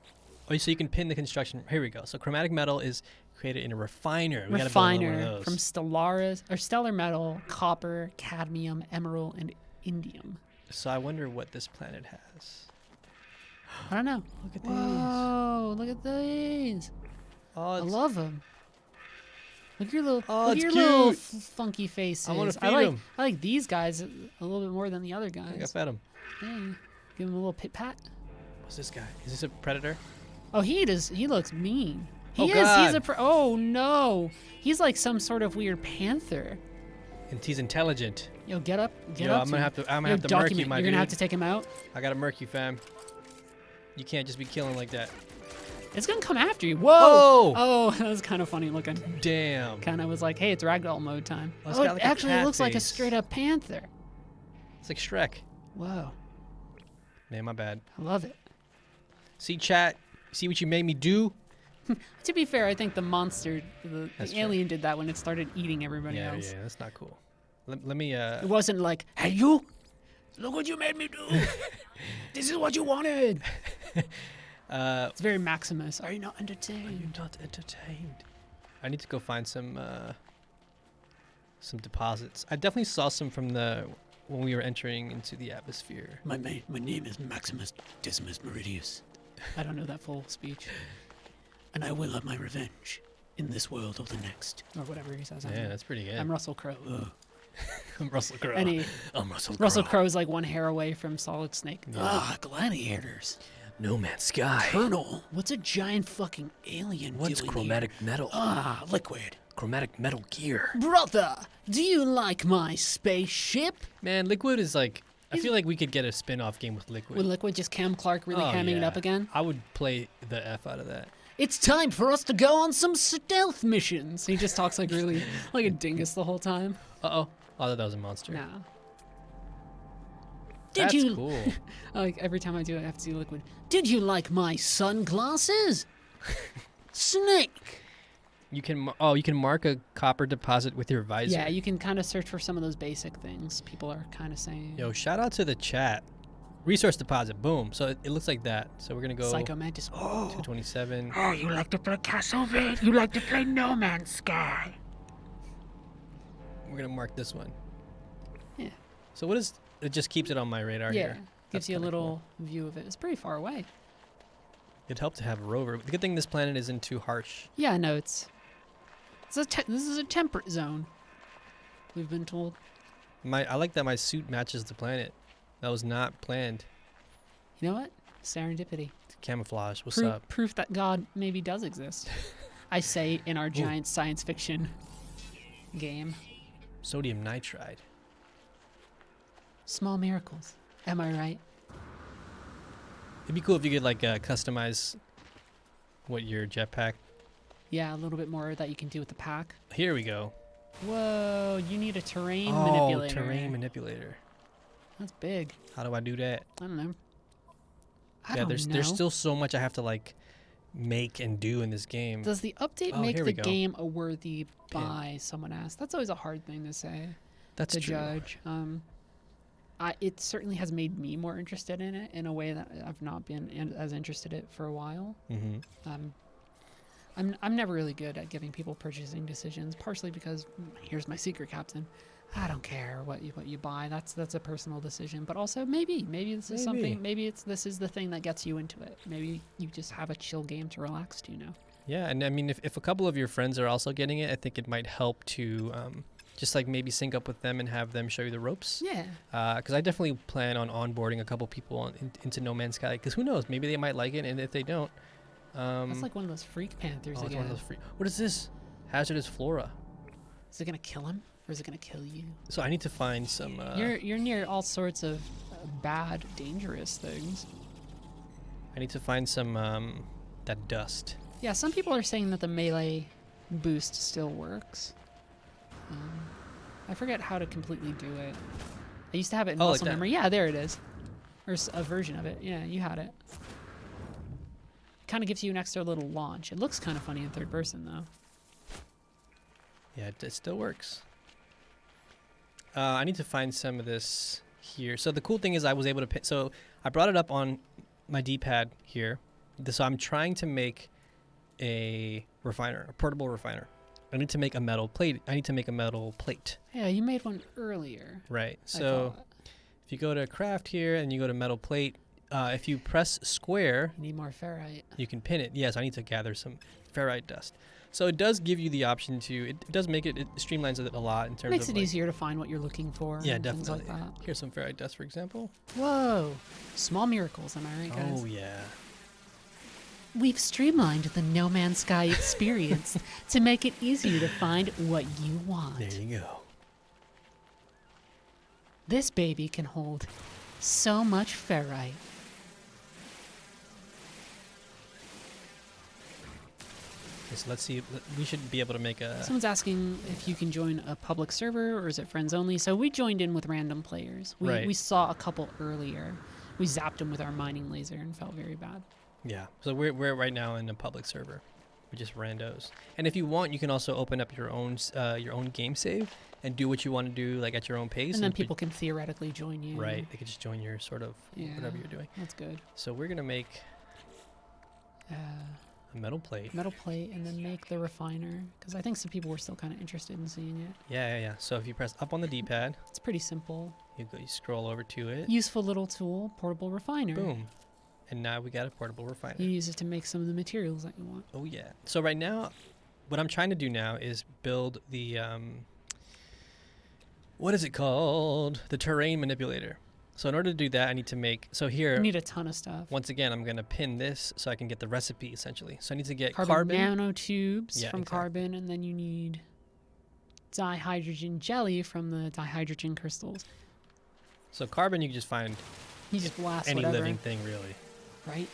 Oh, so you can pin the construction. Here we go. So chromatic metal is created in a refiner. We gotta build one of Refiner those. from stellar metal, copper, cadmium, emerald, and indium. So I wonder what this planet has. I don't know. Look at these. Whoa! Look at these. Oh, I it's, love them. Look at your little, Oh, look at it's your little cute. funky faces. I wanna feed like 'em. I like these guys a little bit more than the other I think I guys. fed him. Yeah. Give him a little pit pat. What's this guy? Is this a predator? Oh, he does. He looks mean. Oh, He is. He's God. a. Oh no. He's like some sort of weird panther. And he's intelligent. Yo, get up. Get Yo, up. I'm gonna have to Yo, murk you, document. my You're dude. gonna have to take him out. I gotta murk you, fam. You can't just be killing like that. It's gonna come after you. Whoa! Oh! Oh, that was kind of funny looking. Damn. Kind of was like, hey, it's ragdoll mode time. Oh, it's Oh, got it like a actually cat looks like a face. straight up panther. It's like Shrek. Whoa, Man, my bad. I love it. See, chat. See what you made me do? To be fair, I think the monster, the That's true. alien did that when it started eating everybody Yeah, else. yeah, that's not cool. Let me, It wasn't like, hey, you, look what you made me do. This is what you wanted. It's very Maximus. Are you not entertained? not entertained. I need to go find some deposits. I definitely saw some from when we were entering into the atmosphere. My name is Maximus Decimus Meridius. I don't know that full speech. And I will have my revenge in this world or the next. Or whatever he says. Yeah, that's pretty good. I'm Russell Crowe. I'm Russell Crowe. And I'm Russell Russell Crowe's like one hair away from Solid Snake. Yeah. Ah, gladiators. No Man's Sky. Colonel, what's a giant fucking alien What's doing chromatic metal? here? Ah, liquid. Chromatic metal gear. Brother, do you like my spaceship? Man, Liquid is like. I He's- feel like we could get a spin-off game with Liquid. With Liquid, just Cam Clark really Oh, hamming it yeah. up again? I would play the F out of that. It's time for us to go on some stealth missions. He just talks like really like a dingus the whole time. Uh-oh. Oh, that was a monster. Nah. Did That's you cool. like every time I do it, I have to do Liquid. Did you like my sunglasses? Snake. You can mark a copper deposit with your visor. Yeah, you can kind of search for some of those basic things people are kind of saying. Yo, shout out to the chat. Resource deposit, boom. So it looks like that. So we're gonna go Psycho Mantis. Oh. 227. Oh, you like to play Castlevania? You like to play No Man's Sky? We're gonna mark this one. Yeah. So what is it? Just keeps it on my radar Yeah. here. Gives That's you a kinda little view of it. It's pretty far away. It'd help to have a rover. The good thing this planet isn't too harsh. Yeah, no, this is a temperate zone. We've been told. I like that my suit matches the planet. That was not planned. You know what? Serendipity. Camouflage. What's Proof, up? proof that God maybe does exist. I say in our giant science fiction game. Sodium nitride. Small miracles. Am I right? It'd be cool if you could like customize What, your jetpack? Yeah, a little bit more that you can do with the pack. Here we go. Whoa, you need a terrain Oh, manipulator. terrain manipulator. That's big. How do I do that? I don't know. I Yeah, don't there's know. there's still so much I have to like make and do in this game. Does the update Oh, make here the we go. game a worthy buy? Someone asked. That's always a hard thing to say. That's to true. judge. It certainly has made me more interested in it in a way that I've not been as interested in it for a while. Mm-hmm. I'm never really good at giving people purchasing decisions, partially because here's my secret, Captain. I don't care what you buy. That's a personal decision. But also maybe this is something. Maybe this is the thing that gets you into it. Maybe you just have a chill game to relax to now. Yeah, and I mean, if a couple of your friends are also getting it, I think it might help to just like maybe sync up with them and have them show you the ropes. Yeah. Because I definitely plan on onboarding a couple people into No Man's Sky. Because who knows, maybe they might like it, and if they don't, That's like one of those freak panthers it's again. one of those what is this? Hazardous flora. Is it gonna kill him or is it gonna kill you? So I need to find some. You're near all sorts of bad, dangerous things. I need to find some that dust. Yeah, some people are saying that the melee boost still works. I forget how to completely do it. I used to have it in Oh, like muscle that. memory. Yeah, there it is. Or a version of it. Yeah, you had it. Kind of gives you an extra little launch. It looks kind of funny in third person, though. Yeah, it still works. I need to find some of this here. So the cool thing is I was able to pin. So I brought it up on my D-pad here. So I'm trying to make a refiner, a portable refiner. I need to make a metal plate. Yeah, you made one earlier. Right. I So thought. if you go to craft here and you go to metal plate, if you press square, You need more ferrite. you can pin it. Yes, I need to gather some ferrite dust. So it does give you the option to. It does make it. It streamlines it a lot in terms Makes of it easier to find what you're looking for. Yeah, and things definitely. like that. Here's some ferrite dust, for example. Whoa. Small miracles, am I right, guys? Oh yeah. We've streamlined the No Man's Sky experience to make it easier to find what you want. There you go. This baby can hold so much ferrite. Okay, so let's see. We should be able to make a. Someone's asking if you can join a public server or is it friends only. So we joined in with random players. Right. We saw a couple earlier. We zapped them with our mining laser and felt very bad. Yeah. So we're right now in a public server. We're just randos. And if you want, you can also open up your own game save and do what you want to do, like at your own pace. And then people can theoretically join you. Right. They could just join your sort of whatever you're doing. That's good. So we're gonna make a metal plate. Metal plate and then make the refiner because I think some people were still kind of interested in seeing it. Yeah. So if you press up on the D-pad, It's pretty simple. you scroll over to it. Useful little tool, portable refiner. Boom. And now we got a portable refiner. You use it to make some of the materials that you want. Oh yeah. So right now, what I'm trying to do now is build the what is it called? The terrain manipulator. So in order to do that, I need to make. So here, You need a ton of stuff. once again, I'm gonna pin this so I can get the recipe essentially. So I need to get Carbon nanotubes Yeah, from exactly. carbon, and then you need dihydrogen jelly from the dihydrogen crystals. So carbon, you can just find You just blast any whatever, living thing really, right?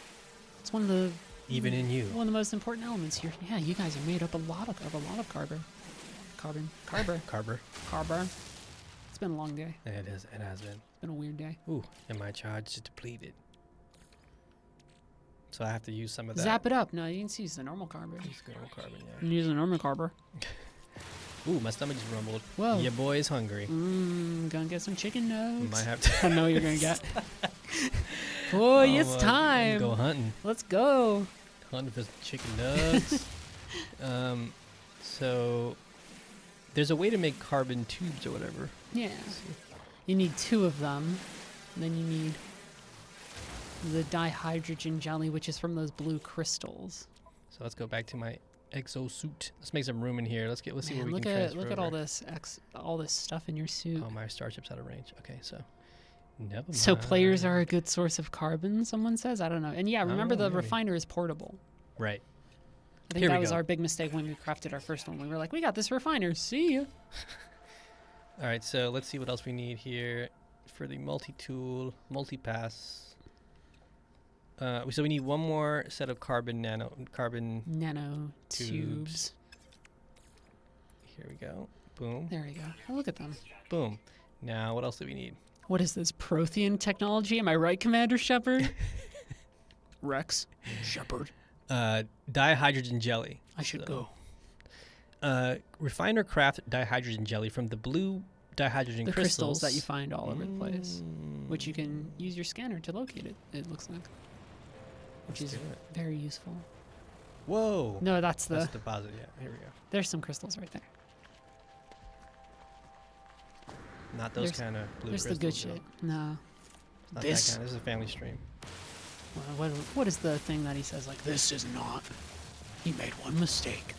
It's one of the even in you. one of the most important elements here. Yeah, you guys are made up of a lot of carbon. Carbon. It's been a long day. It is. It has been. It's been a weird day. Ooh, and my charge is depleted. So I have to use some of that. Zap it up. No, you can just use the normal carbon. Use good old carbon, You yeah. can use the normal carbon. Ooh, my stomach just rumbled. Whoa. Your boy is hungry. Gonna get some chicken nuggets. Might have to. I know what you're gonna get. Boy, it's time. Go hunting. Let's go. Hunting for some chicken nugs. So there's a way to make carbon tubes or whatever. Yeah. You need 2 of them. And then you need the dihydrogen jelly, which is from those blue crystals. So let's go back to my exosuit. Let's make some room in here. Let's see what Man, we look can at transfer look at over. all this stuff in your suit. Oh, my starship's out of range. Okay, so never mind. So players are a good source of carbon, someone says. I don't know. And yeah, remember know, the maybe. refiner is portable. Right. I think Here that we was go. our big mistake when we crafted our first one. We were like, we got this refiner. See you. All right, so let's see what else we need here for the multi-tool, multi-pass. So we need one more set of carbon carbon. Nano Tubes. tubes. Here we go. Boom. There we go. Oh, look at them. Boom. Now, what else do we need? What is this, Prothean technology? Am I right, Commander Shepard? Rex. Shepard. Dihydrogen jelly. I should So, go. Refine or craft dihydrogen jelly from the blue dihydrogen The crystals that you crystals. find all over the place, which you Mm. can use your scanner to locate it, it looks like. Which Let's is do it. very useful. Whoa. No, that's the... That's deposit. Yeah, here we go. There's some crystals right there. Not those There's- kind of blue There's crystals. the good though. shit. No. Not This- that kind. This is a family stream. What is the thing that he says, like, this is not... He made one mistake.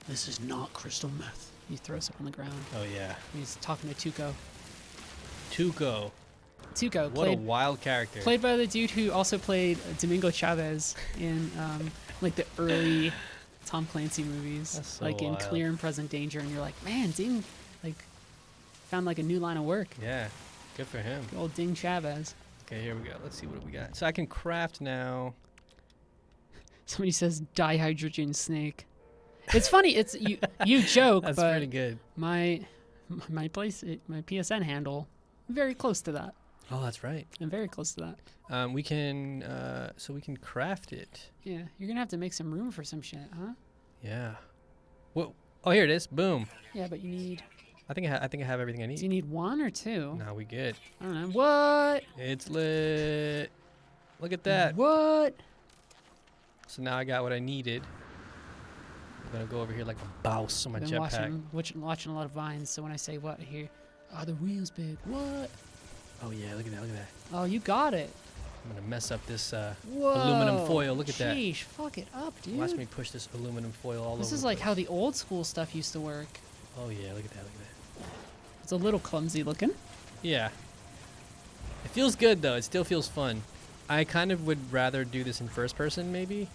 This is not crystal meth. He throws it on the ground. Oh yeah. He's talking to Tuco. Tuco. Tuco, What a wild character. played by the dude who also played Domingo Chavez in like the early Tom Clancy movies, That's so like in wild. Clear and Present Danger, and you're like, man, Ding, like, found like a new line of work. Yeah. Good for him. Good old Ding Chavez. Okay, here we go. Let's see what we got. So I can craft now. Somebody says dihydrogen snake. It's funny. It's you joke, That's but pretty good. my PSN handle, very close to that. Oh, that's right. I'm very close to that. We can so we can craft it. Yeah, you're gonna have to make some room for some shit, huh? Yeah. Whoa. Oh, here it is. Boom. Yeah, but you need. I think I have everything I Do you need. need one or two? Now we good. I don't know. What? It's lit. Look at that. What? So now I got what I needed. I'm gonna go over here like a boss on my I've been jetpack. watching a lot of vines, so when I say what, I hear, oh, the wheel's big. What? Oh yeah, look at that. Look at that. Oh, you got it. I'm gonna mess up this Whoa. aluminum foil. Look at that. Sheesh, fuck it up, dude. Watch me push this aluminum foil all over. This is the like place. how the old school stuff used to work. Oh yeah, look at that. Look at that. It's a little clumsy looking. Yeah. It feels good though. It still feels fun. I kind of would rather do this in first person, maybe.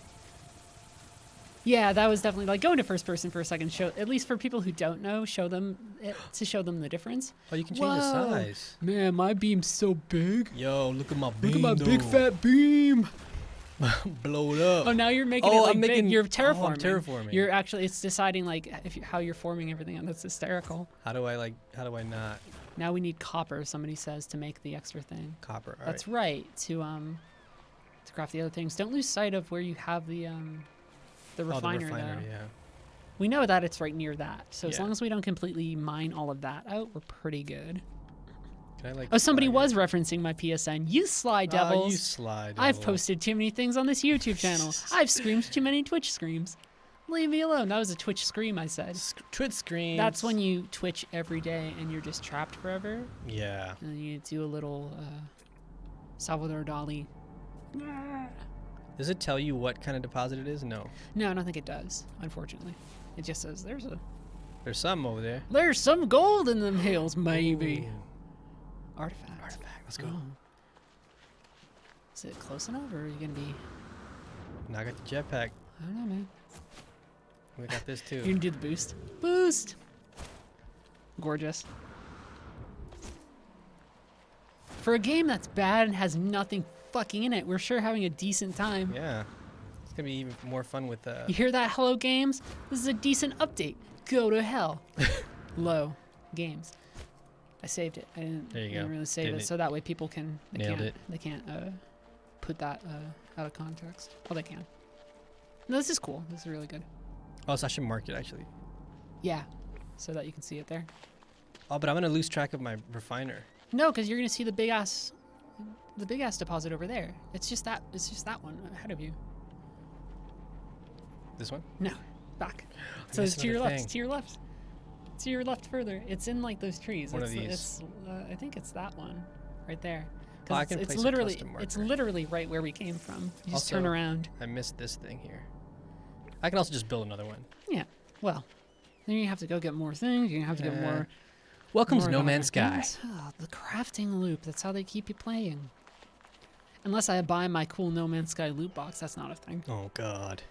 Yeah, that was definitely like going to first person for a second. Show at least for people who don't know, show them it to show them the difference. Oh, you can change the Whoa. size. Man, my beam's so big. Yo, look at my beam. Look at my big though. fat beam. Blow it up. Oh, now you're making Oh, it like I'm big. making- You're oh, I'm terraforming. terraforming. You're actually it's deciding like how you're forming everything, and that's hysterical. How do I not Now we need copper. Somebody says to make the extra thing. copper? All That's right. right. To craft the other things. Don't lose sight of where you have the refiner, Oh, the refiner, though. yeah. We know that it's right near that. So as Yeah. long as we don't completely mine all of that out, we're pretty good. Can I like? Oh, somebody fly was it? referencing my PSN. You sly Ah, devils. you slide. I've posted too many things on this YouTube channel. I've screamed too many Twitch screams. Leave me alone. That was a Twitch scream, I said. Twitch screens. That's when you Twitch every day and you're just trapped forever. Yeah. And then you do a little Salvador Dali. Does it tell you what kind of deposit it is? No. No, I don't think it does, unfortunately. It just says There's some over there. there's some gold in them hills, maybe. Ooh. Artifact. Let's go. Oh. Is it close enough, or are you gonna be? Now I got the jetpack. I don't know, man. We got this You're too. gonna do the boost. Boost. Gorgeous. For a game that's bad and has nothing fucking in it, we're sure having a decent time. Yeah. It's gonna be even more fun with You hear that, Hello Games? This is a decent update. Go to hell. Low Games. I saved it. I didn't, There you didn't go. really save Didn't it, it? so that way people can. Nailed it. They can't put that out of context. Oh, they can. No, this is cool. This is really good. Oh, so I should mark it actually. Yeah, so that you can see it there. Oh, but I'm gonna lose track of my refiner. No, because you're gonna see the big ass deposit over there. It's just that. It's just that one ahead of you. This one? No, back. I So it's missed to your another left. thing. To your left. To your left further. It's in like those trees. One of it's, these. It's, I think it's that one, right there. Oh, I It's, can it's place a literally custom it's marker. literally right where we came from. You just turn Also- around. I missed this thing here. I can also just build another one. Yeah. Well, then you have to go get more things. You have to get more. Welcome more to No other Man's Sky. things. Oh, the crafting loop. That's how they keep you playing. Unless I buy my cool No Man's Sky loot box, that's not a thing. Oh God.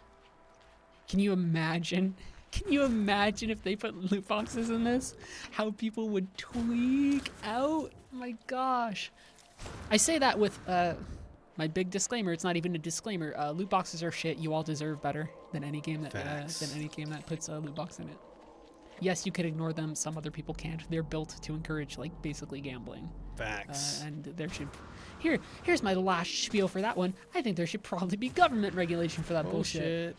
Can you imagine? Can you imagine if they put loot boxes in this? How people would tweak out? My gosh. I say that with My big disclaimer. It's not even a disclaimer. Loot boxes are shit. You all deserve better than any game that puts a loot box in it. Yes, you could ignore them. Some other people can't. They're built to encourage like basically gambling. Facts. And there should. Here's my last spiel for that one. I think there should probably be government regulation for that bullshit.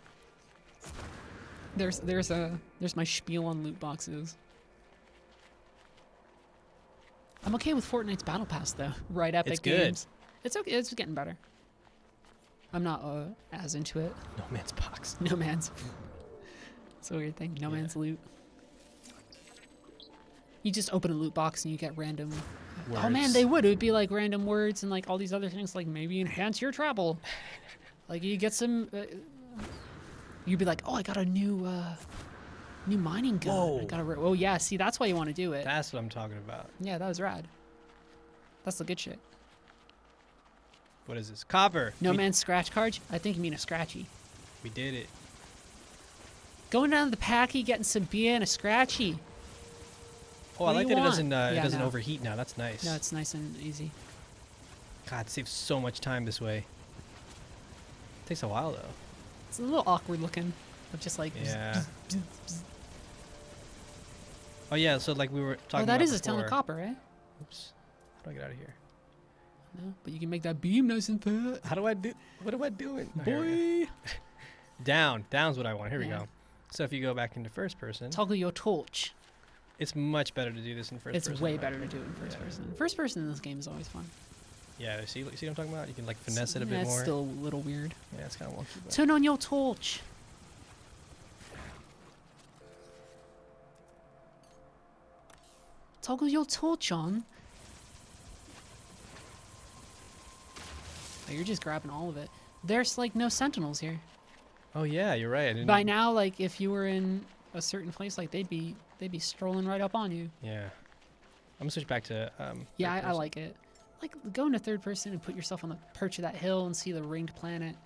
There's my spiel on loot boxes. I'm okay with Fortnite's Battle Pass though. Right, Epic It's good. Games. It's okay. It's getting better. I'm not as into it. No man's box. No man's. It's a weird thing. No man's loot. You just open a loot box and you get random. Oh man, Words. they would. It would be like random words and like all these other things, like maybe enhance your travel. Like you get some. You'd be like, oh, I got a new mining gun. Whoa. I got a. Oh yeah, see, that's why you want to do it. That's what I'm talking about. Yeah, that was rad. That's the good shit. What is this? Copper. No we, man's scratch card. I think you mean a scratchy. We did it. Going down to the packy, getting some beer and a scratchy. Oh, What I do like you that want? it Yeah, doesn't no. overheat now. That's nice. No, it's nice and easy. God, it saves so much time this way. Takes a while though. It's a little awkward looking, but just like. Yeah. Oh yeah, so like we were talking Oh, that about is a ton of before- copper, eh? Oops. How do I get out of here? No, but you can make that beam nice and fat. How do I do? What am I doing? Oh, here we go. Boy. Down. Down's what I want. Here we Yeah. go. So if you go back into first person, Toggle your torch. it's much better to do this in first It's person. way better to do it in first person. First person in this game is always fun. Yeah, see what I'm talking about? You can like finesse it a bit It's more. still a little weird. Yeah, it's kind of wonky. But Turn on your torch. Toggle your torch on. Oh, you're just grabbing all of it. There's like no sentinels here. oh yeah, you're right. I didn't, By now, like if you were in a certain place, like they'd be strolling right up on you. Yeah. I'm gonna switch back to Yeah, third I person. like it. Like go into third person and put yourself on the perch of that hill and see the ringed planet.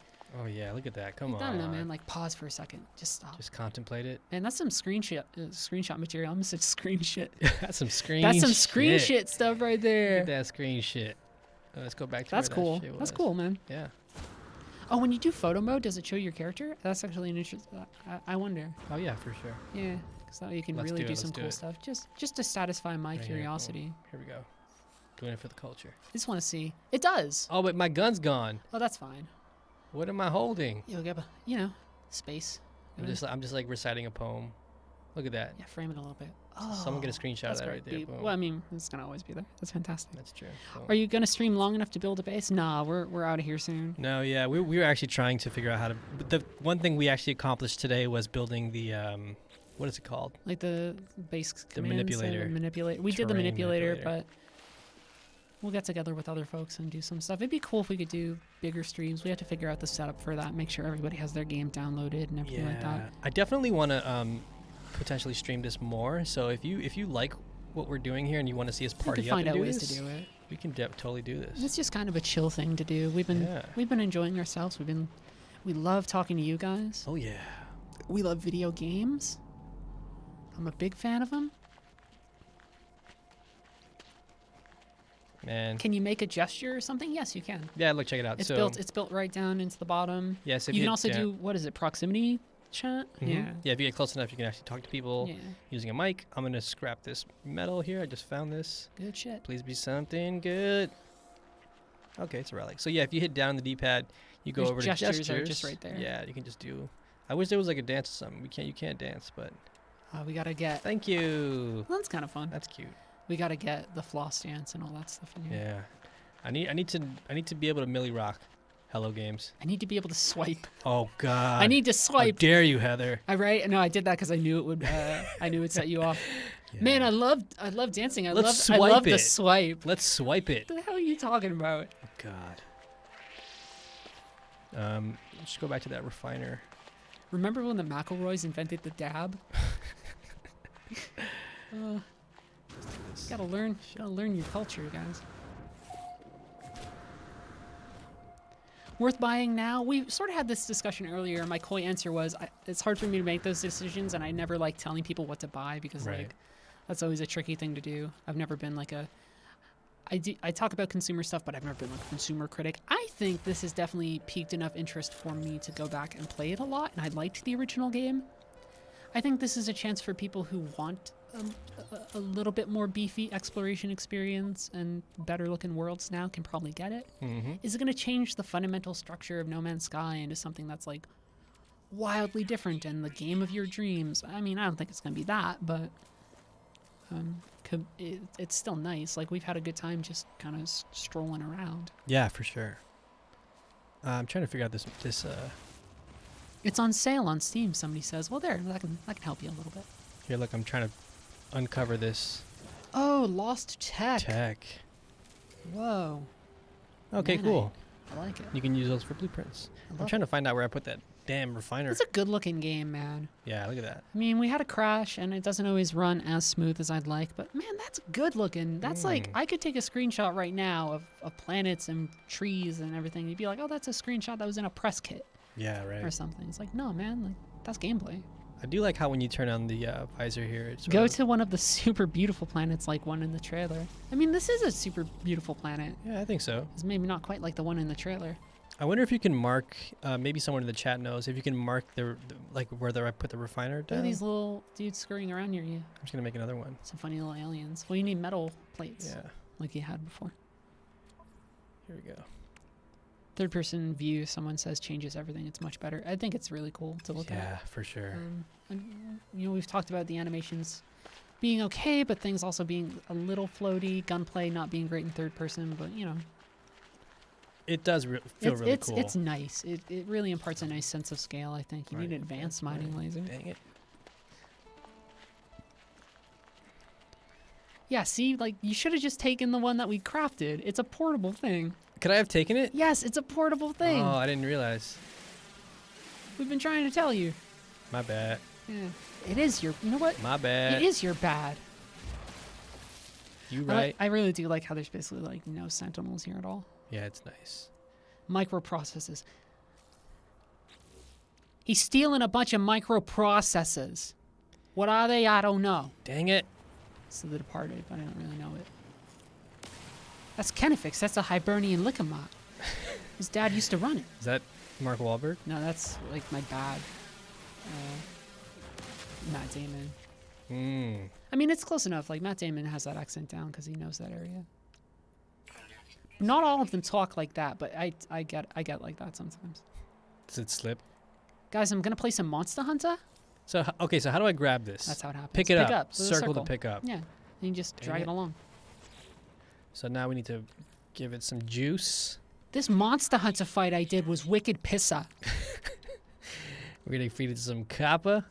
Oh yeah, look at that. Come I on. don't know, man. Like pause for a second. Just stop. Just contemplate it. Man, that's some screenshot material. I'm such screen shit. That's some screen. That's some screen shit. shit stuff right Look there. at that screen shit. Let's go back to That's where cool. That shit That's was. cool, man. Yeah. Oh, when you do photo mode, does it show your character? That's actually an interest. I wonder. Oh yeah, for sure. Yeah, because that way you can Let's really do it, do some let's do cool it. stuff. Just to satisfy my Right here, curiosity. Here we go. Doing it for the culture. I just want to see. It does. Oh, but my gun's gone. Oh, that's fine. What am I holding? You'll get, space. I'm just like reciting a poem. Look at that. Yeah, frame it a little bit. Oh, Someone get a screenshot of that's that great. right there. Boom. Well, I mean, it's gonna always be there. That's fantastic. That's true. Boom. Are you gonna stream long enough to build a base? Nah, we're out of here soon. No, yeah, we were actually trying to figure out how to. But the one thing we actually accomplished today was building the what is it called? Like the base The commands and manipulator. manipulate. We did the Terrain manipulator, manipulator. but we'll get together with other folks and do some stuff. It'd be cool if we could do bigger streams. We have to figure out the setup for that. Make sure everybody has their game downloaded and everything like that. I definitely want to potentially stream this more. So if you like what we're doing here and you want to see us We party could up find and out do ways this, to do it. we can totally do this. It's just kind of a chill thing to do. We've been enjoying ourselves. We love talking to you guys. Oh yeah. We love video games. I'm a big fan of them. Man. Can you make a gesture or something? Yes, you can. Yeah, look, check it out. It's so built right down into the bottom. yes, if You can hit also down- do what is it? Proximity chat? Mhm. Yeah. Yeah, if you get close enough, you can actually talk to people Yeah. using a mic. I'm gonna scrap this metal here. I just found this. Good shit. Please be something good. Okay, it's a relic. So yeah, if you hit down the D-pad, you go There's over to gestures gestures. are just right there. Yeah, you can just do. I wish there was like a dance or something. You can't dance, but We gotta get. thank you. Well, that's kind of fun. That's cute. We gotta get the floss dance and all that stuff in here. Yeah, I need to be able to Millie rock. Hello Games. I need to be able to swipe. Oh God. I need to How swipe. dare you, Heather? I right? No, I did that because I knew it would. I knew it'd set you off. Yeah. Man, I love dancing. I Let's love swipe the it. swipe. Let's swipe it. What the hell are you talking about? Oh God. Let's go back to that refiner. Remember when the McElroys invented the dab? Gotta learn your culture, guys. Worth buying now? We sort of had this discussion earlier. My coy answer was, it's hard for me to make those decisions, and I never like telling people what to buy because Right. like that's always a tricky thing to do. I've never been like I talk about consumer stuff, but I've never been like a consumer critic. I think this has definitely piqued enough interest for me to go back and play it a lot, and I liked the original game. I think this is a chance for people who want a little bit more beefy exploration experience and better looking worlds now can probably get it. Mm-hmm. Is it going to change the fundamental structure of No Man's Sky into something that's like wildly different and the game of your dreams? I mean, I don't think it's going to be that, but it's still nice. Like, we've had a good time just kind of strolling around. Yeah, for sure. I'm trying to figure out this. It's on sale on Steam, somebody says. Well, there, that can help you a little bit. Here, look, I'm trying to uncover this Oh, Lost Tech. tech. Whoa. Okay, Man, cool. I like it. You can use those for blueprints. I I'm love trying to find out where I put that damn refiner. It's a good looking game, man. Yeah, look at that. I mean, we had a crash and it doesn't always run as smooth as I'd like, but man, that's good looking. That's like, I could take a screenshot right now of planets and trees and everything. You'd be like, oh, that's a screenshot that was in a press kit Yeah, right. or something. It's like, no, man, like that's gameplay. I do like how when you turn on the visor here, it's Go to one of the super beautiful planets like one in the trailer. I mean, this is a super beautiful planet. Yeah, I think so. It's maybe not quite like the one in the trailer. I wonder if you can mark, maybe someone in the chat knows, if you can mark the like where I put the refiner Look down. at these little dudes scurrying around near you. I'm just going to make another one. Some funny little aliens. Well, you need metal plates Yeah, like you had before. here we go. Third person view, someone says changes everything. It's much better. I think it's really cool to look at. Yeah, for sure. And, you know, we've talked about the animations being okay, but things also being a little floaty. Gunplay not being great in third person, but you know, It does feel really cool. It's nice. It really imparts a nice sense of scale. I think you Right, need an advanced mining laser. Dang it. Yeah, see, like you should have just taken the one that we crafted. It's a portable thing. Could I have taken it? Yes, it's a portable thing. Oh, I didn't realize. We've been trying to tell you. My bad. Yeah, it is your. You know what? My bad. It is your bad. You right. I really do like how there's basically like no sentinels here at all. Yeah, it's nice. Microprocessors. He's stealing a bunch of microprocessors. What are they? I don't know. Dang it. It's The Departed, but I don't really know it. That's Kenefix. That's a Hibernian Lickamot. His dad used to run it. Is that Mark Wahlberg? No, that's like my bad. Matt Damon. I mean, it's close enough. Like, Matt Damon has that accent down because he knows that area. Not all of them talk like that, but I get like that sometimes. Does it slip? Guys, I'm going to play some Monster Hunter. So, okay, so how do I grab this? That's how it happens. Pick it up. with a Circle to pick up. Yeah. And you just Dang drag it. it along. So now we need to give it some juice. This Monster Hunter fight I did was wicked pissa. We're going to feed it some copper.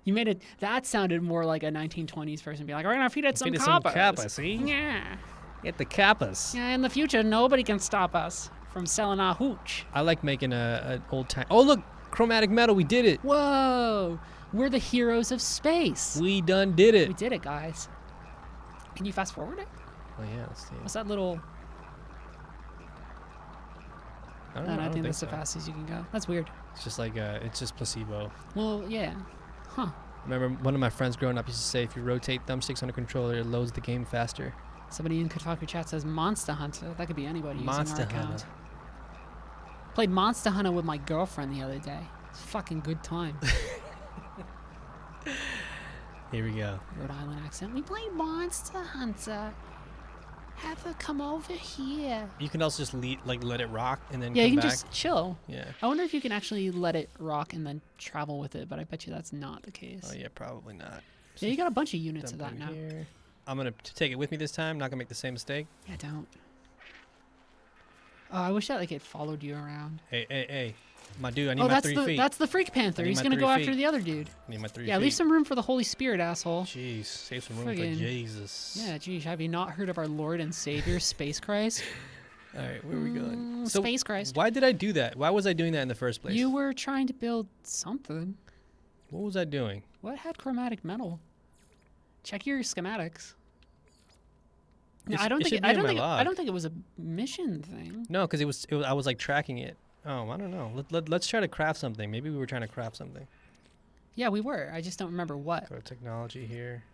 You made it. That sounded more like a 1920s person be like, we're going to feed it some Feed it copper. some copper, see? Yeah. Get the coppers. Yeah, in the future, nobody can stop us from selling our hooch. I like making a old time. Oh, look. Chromatic metal. We did it. Whoa. We're the heroes of space. We done did it. We did it, guys. Can you fast forward it? Oh, yeah. Let's see. What's that little... I don't No, know. I think that's so. the fastest you can go. That's weird. It's just like, it's just placebo. Well, yeah. Huh. Remember, one of my friends growing up used to say, if you rotate thumbsticks on a controller, it loads the game faster. Somebody in Kotaku chat says Monster Hunter. That could be anybody Monster using our Hunter. account. Played Monster Hunter with my girlfriend the other day. It's a fucking good time. Here we go. Rhode Island accent. We played Monster Hunter. Have her come over here. You can also just let it rock and then Yeah, come you can back. just chill. Yeah. I wonder if you can actually let it rock and then travel with it, but I bet you that's not the case. Oh yeah, probably not. Yeah, you got a bunch of units of Dump that in now. here. I'm gonna take it with me this time. Not gonna make the same mistake. Yeah, don't. Oh, I wish that like it followed you around. Hey, my dude, I need Oh, my that's 3 the feet. that's the Freak Panther. I need He's my gonna 3 go after feet. the other dude. I need my 3 Yeah, feet. leave some room for the Holy Spirit, asshole. Jeez, save some room Friggin- for Jesus. Yeah, geez, have you not heard of our Lord and Savior, Space Christ? All right, where are we going? Space Christ. Why did I do that? Why was I doing that in the first place? You were trying to build something. What was I doing? What had chromatic metal? Check your schematics. No, I don't think I don't think it was a mission thing. No, because it was. I was like tracking it. Oh, I don't know. Let's try to craft something. Maybe we were trying to craft something. Yeah, we were. I just don't remember what. Go to technology here.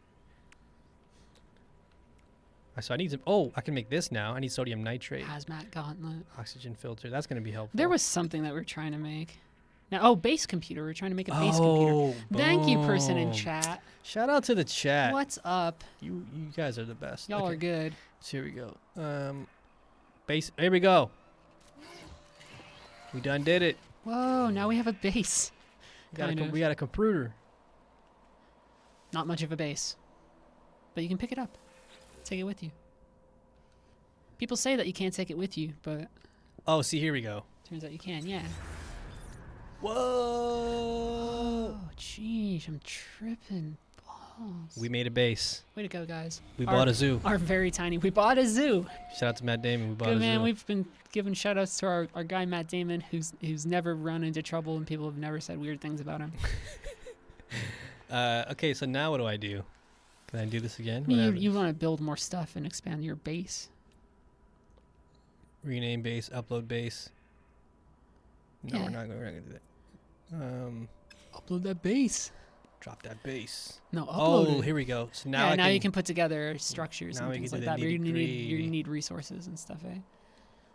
So I need some. Oh, I can make this now. I need sodium nitrate, Hazmat gauntlet. oxygen filter. That's gonna be helpful. There was something that we were trying to make. Now, base computer. We're trying to make a base computer. Thank you, person in boom. chat. Shout out to the chat. What's up? You guys are the best. Y'all Okay, are good. so here we go. Base. Here we go. We done did it. Whoa, now we have a base. Kind of. We got a computer. Not much of a base. But you can pick it up. Take it with you. People say that you can't take it with you, but Oh, see, here we go. turns out you can, yeah. Whoa! Oh, jeez, I'm tripping balls. We made a base. Way to go, guys. We bought a zoo. Our very tiny. We bought a zoo. Shout out to Matt Damon. We bought Good a man. zoo. We've been giving shout outs to our guy Matt Damon, who's never run into trouble and people have never said weird things about him. Okay, so now what do I do? Can I do this again? I mean, What you happens? want to build more stuff and expand your base. Rename base, upload base. No, Yeah. we're not gonna do that. Upload that base. Drop that base. No, upload Oh, it. here we go. So now Now I you can put together structures now and we things can like do the that. But you're nitty-gritty. gonna need resources and stuff, eh?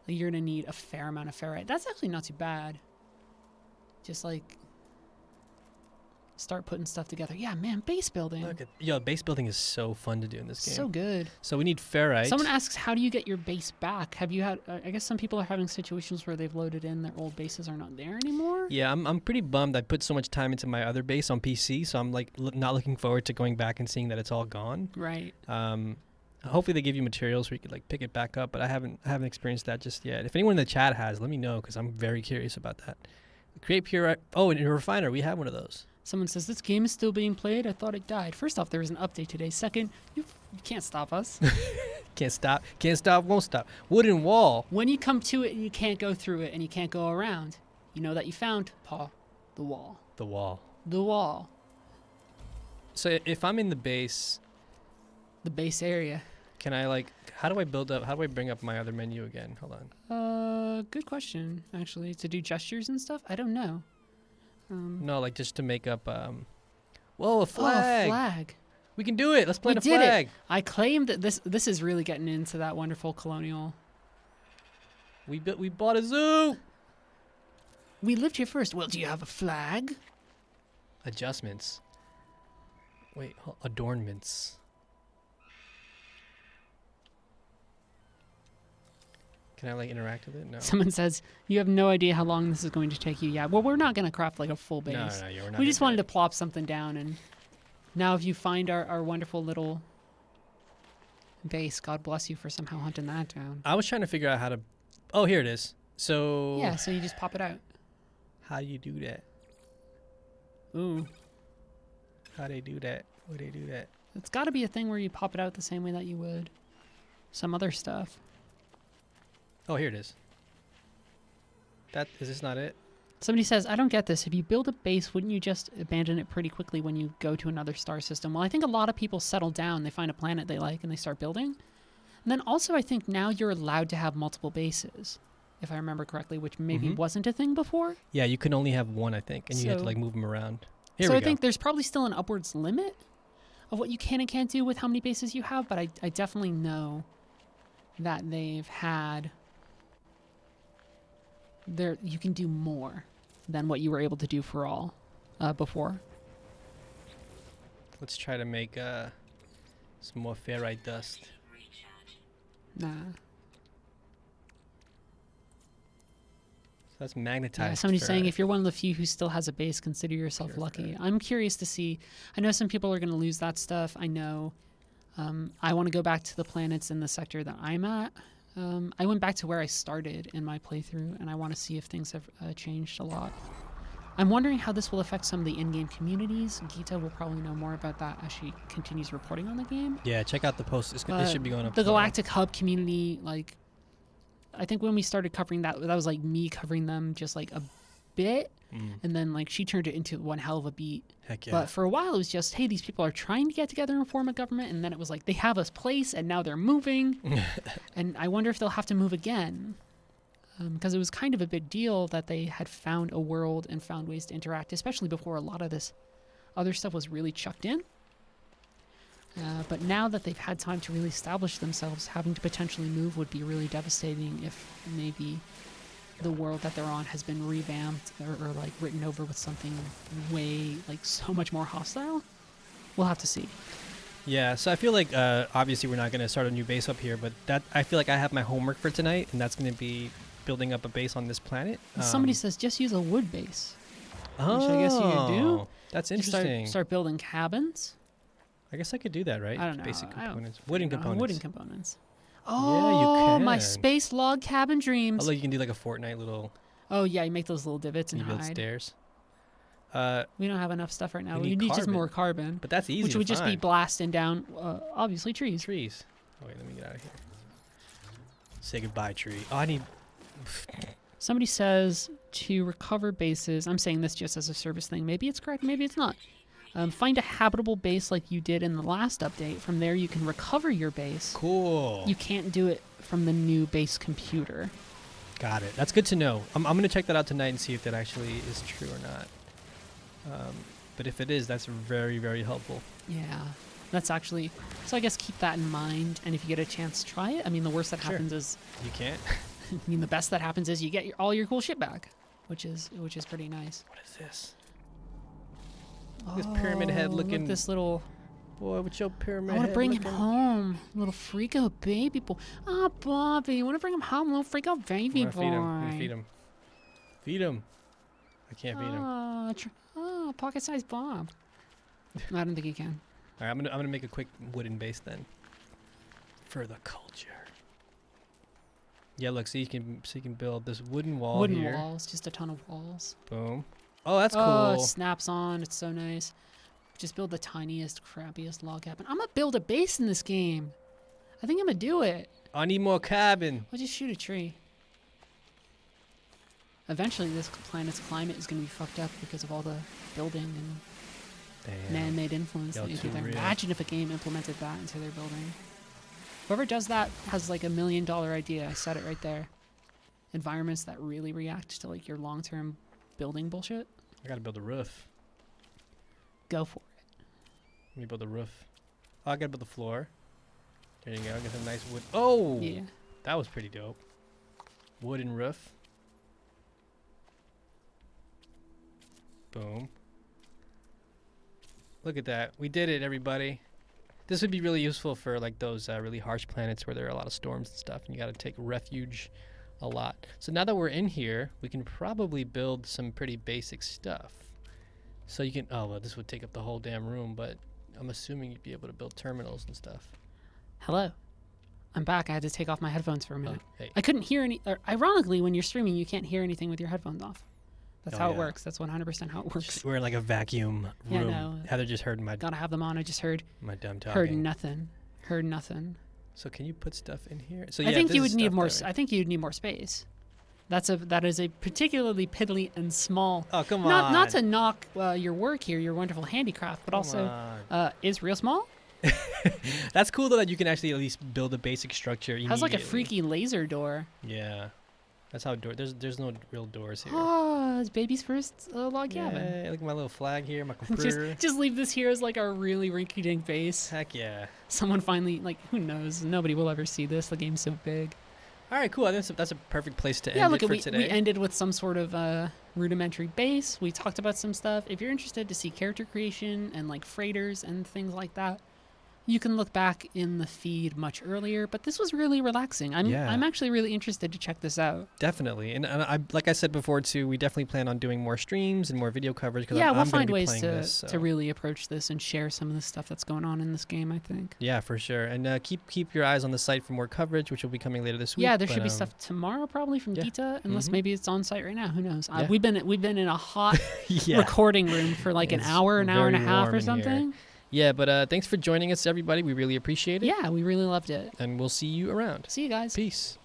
Like you're gonna need a fair amount of ferrite. That's actually not too bad. Just like start putting stuff together. Yeah, man, base building. look at base building is so fun to do in this game. So good. So we need ferrite. Someone asks, how do you get your base back? Have you had? I guess some people are having situations where they've loaded in their old bases are not there anymore. Yeah, I'm pretty bummed. I put so much time into my other base on PC, so I'm like not looking forward to going back and seeing that it's all gone. Right. Hopefully they give you materials where you could like pick it back up, but I haven't experienced that just yet. If anyone in the chat has, let me know because I'm very curious about that. Create pure. Oh, and a refiner, we have one of those. Someone says this game is still being played. I thought it died. First off, there was an update today. Second, you can't stop us. Can't stop, won't stop. Wooden wall. When you come to it, you can't go through it and you can't go around. You know that you found, Paul, the wall. The wall. The wall. So if I'm in the base, The base area. can I like? How do I build up? How do I bring up my other menu again? Hold on. Good question, actually. To do gestures and stuff? I don't know. No, like just to make up. Whoa, a Oh, flag. a flag. We can do it. Let's plant We a did flag. it. I claim that this is really getting into that wonderful colonial. We bought a zoo. We lived here first. Well, do you have a flag? Adjustments. Wait, adornments. Can I like interact with it? No. Someone says, you have no idea how long this is going to take you. Yeah, well, we're not going to craft like a full base. No, yeah, we're not. We just wanted to plop something down. And now if you find our wonderful little base, God bless you for somehow hunting that down. I was trying to figure out how to. Oh, here it is. So. Yeah, so you just pop it out. How do you do that? Ooh. How they do that? Would they do that? It's got to be a thing where you pop it out the same way that you would some other stuff. Oh, here it is. Is this not it? Somebody says, I don't get this. If you build a base, wouldn't you just abandon it pretty quickly when you go to another star system? Well, I think a lot of people settle down. They find a planet they like and they start building. And then also I think now you're allowed to have multiple bases, if I remember correctly, which maybe wasn't a thing before. Yeah, you can only have one, I think, and you had to So- like move them around. Here So we I go. think there's probably still an upwards limit of what you can and can't do with how many bases you have, but I definitely know that they've had you can do more than what you were able to do for all before. Let's try to make some more ferrite dust. Nah. So that's magnetized. Yeah, somebody's saying ferrite. if you're one of the few who still has a base, consider yourself Pure lucky. ferrite. I'm curious to see. I know some people are going to lose that stuff. I know. I want to go back to the planets in the sector that I'm at. I went back to where I started in my playthrough, and I want to see if things have changed a lot. I'm wondering how this will affect some of the in-game communities. Geeta will probably know more about that as she continues reporting on the game. Yeah, check out the post. It should be going up. The tomorrow. Galactic Hub community, like, I think when we started covering that was like me covering them just like a bit, and then like she turned it into one hell of a beat. Heck yeah. But for a while it was just, hey, these people are trying to get together and form a government, and then it was like they have a place and now they're moving, and I wonder if they'll have to move again, because it was kind of a big deal that they had found a world and found ways to interact, especially before a lot of this other stuff was really chucked in. But now that they've had time to really establish themselves, having to potentially move would be really devastating if maybe the world that they're on has been revamped or like written over with something way like so much more hostile. We'll have to see. Yeah, so I feel like obviously we're not going to start a new base up here, but that I feel like I have my homework for tonight, and that's going to be building up a base on this planet. Somebody says just use a wood base. Oh, which I guess you could do. That's Just interesting. Start building cabins. I guess I could do that, right? I don't know. Basic I don't components. Wooden know. components. Wooden components. Yeah, Oh, you my can. space log cabin dreams. Although you can do like a Fortnite little Oh yeah, you make those little divots and you build hide. stairs. We don't have enough stuff right now. We We need need just carbon. more carbon, But that's easy which to would just be find. blasting down, obviously, trees. Trees. Oh, wait, let me get out of here. Say goodbye, tree. Oh, I need... Somebody says to recover bases. I'm saying this just as a service thing. Maybe it's correct, maybe it's not. Find a habitable base like you did in the last update. From there, you can recover your base. Cool. You can't do it from the new base computer. Got it. That's good to know. I'm going to check that out tonight and see if that actually is true or not. But if it is, that's very, very helpful. Yeah, that's actually... So I guess keep that in mind. And if you get a chance, try it. I mean, the worst that Sure. happens is... You can't? I mean, the best that happens is you get all your cool shit back, which is pretty nice. What is this? This pyramid head Oh, looking... Look, this little... Boy, what's your pyramid I want to head bring him looking? home. Little freako baby boy. Oh, Bobby, you want to bring him home? Little freako baby I'm boy. gonna feed him. I'm gonna feed him. Feed him. I can't feed him. Oh, pocket-sized Bob. I don't think he can. All right, I'm gonna make a quick wooden base then. For the culture. Yeah, look, so you can build this wooden wall Wooden here. walls, just a ton of walls. Boom. Oh, that's Oh, it cool. snaps on. It's so nice. Just build the tiniest, crappiest log cabin. I'm gonna build a base in this game. I think I'm gonna do it. I need more cabin. I'll just shoot a tree. Eventually, this planet's climate is gonna be fucked up because of all the building and Damn. man-made influence Yo, that you too do there. real. Imagine if a game implemented that into their building. Whoever does that has like $1 million idea. I said it right there. Environments that really react to like your long-term building bullshit. I gotta build a roof. Go for it. Let me build a roof. Oh, I gotta build the floor. There you go. Get some nice wood. Oh, Yeah. that was pretty dope. Wooden roof. Boom. Look at that. We did it, everybody. This would be really useful for like those really harsh planets where there are a lot of storms and stuff, and you got to take refuge a lot. So now that we're in here, we can probably build some pretty basic stuff. So you can, oh, well, this would take up the whole damn room, but I'm assuming you'd be able to build terminals and stuff. Hello. I'm back. I had to take off my headphones for a Oh, minute. hey. I couldn't hear any. Ironically, when you're streaming, you can't hear anything with your headphones off. That's Oh, how it yeah. works. That's 100% how it works. We're in like a vacuum Yeah, room. no. Heather just heard my Gotta have them on. I just heard dumb talking. heard nothing. Heard nothing. So can you put stuff in here? So I yeah, think this you is would need stuff more. that we- I think you'd need more space. That is a particularly piddly and small. Oh, come Not on. to knock your work here, your wonderful handicraft, but Come also on. is real small. That's cool though that you can actually at least build a basic structure. Has like a immediately. freaky laser door. Yeah, that's how there's no real doors here. Oh, it's baby's first log cabin. Yeah, look at my little flag here, my computer. Just leave this here as like a really rinky-dink base. Heck yeah. Someone finally, like, who knows? Nobody will ever see this. The game's so big. All right, cool. I think that's a perfect place to Yeah, end look, it for we today. ended with some sort of rudimentary base. We talked about some stuff. If you're interested to see character creation and like freighters and things like that, you can look back in the feed much earlier. But this was really relaxing. Yeah. I'm actually really interested to check this out. Definitely, and I, like I said before too, we definitely plan on doing more streams and more video coverage. Cause Yeah, I'm we'll gonna find be ways playing to this, so. to really approach this and share some of the stuff that's going on in this game, I think. Yeah, for sure. And keep your eyes on the site for more coverage, which will be coming later this week. Yeah, there but, should be stuff tomorrow probably from yeah. Gita, unless Mhm. maybe it's on site right now. Who knows? Yeah. We've been in a hot Yeah. recording room for like an It's hour and a very half warm or in here. something. Yeah, but thanks for joining us, everybody. We really appreciate it. Yeah, we really loved it. And we'll see you around. See you guys. Peace.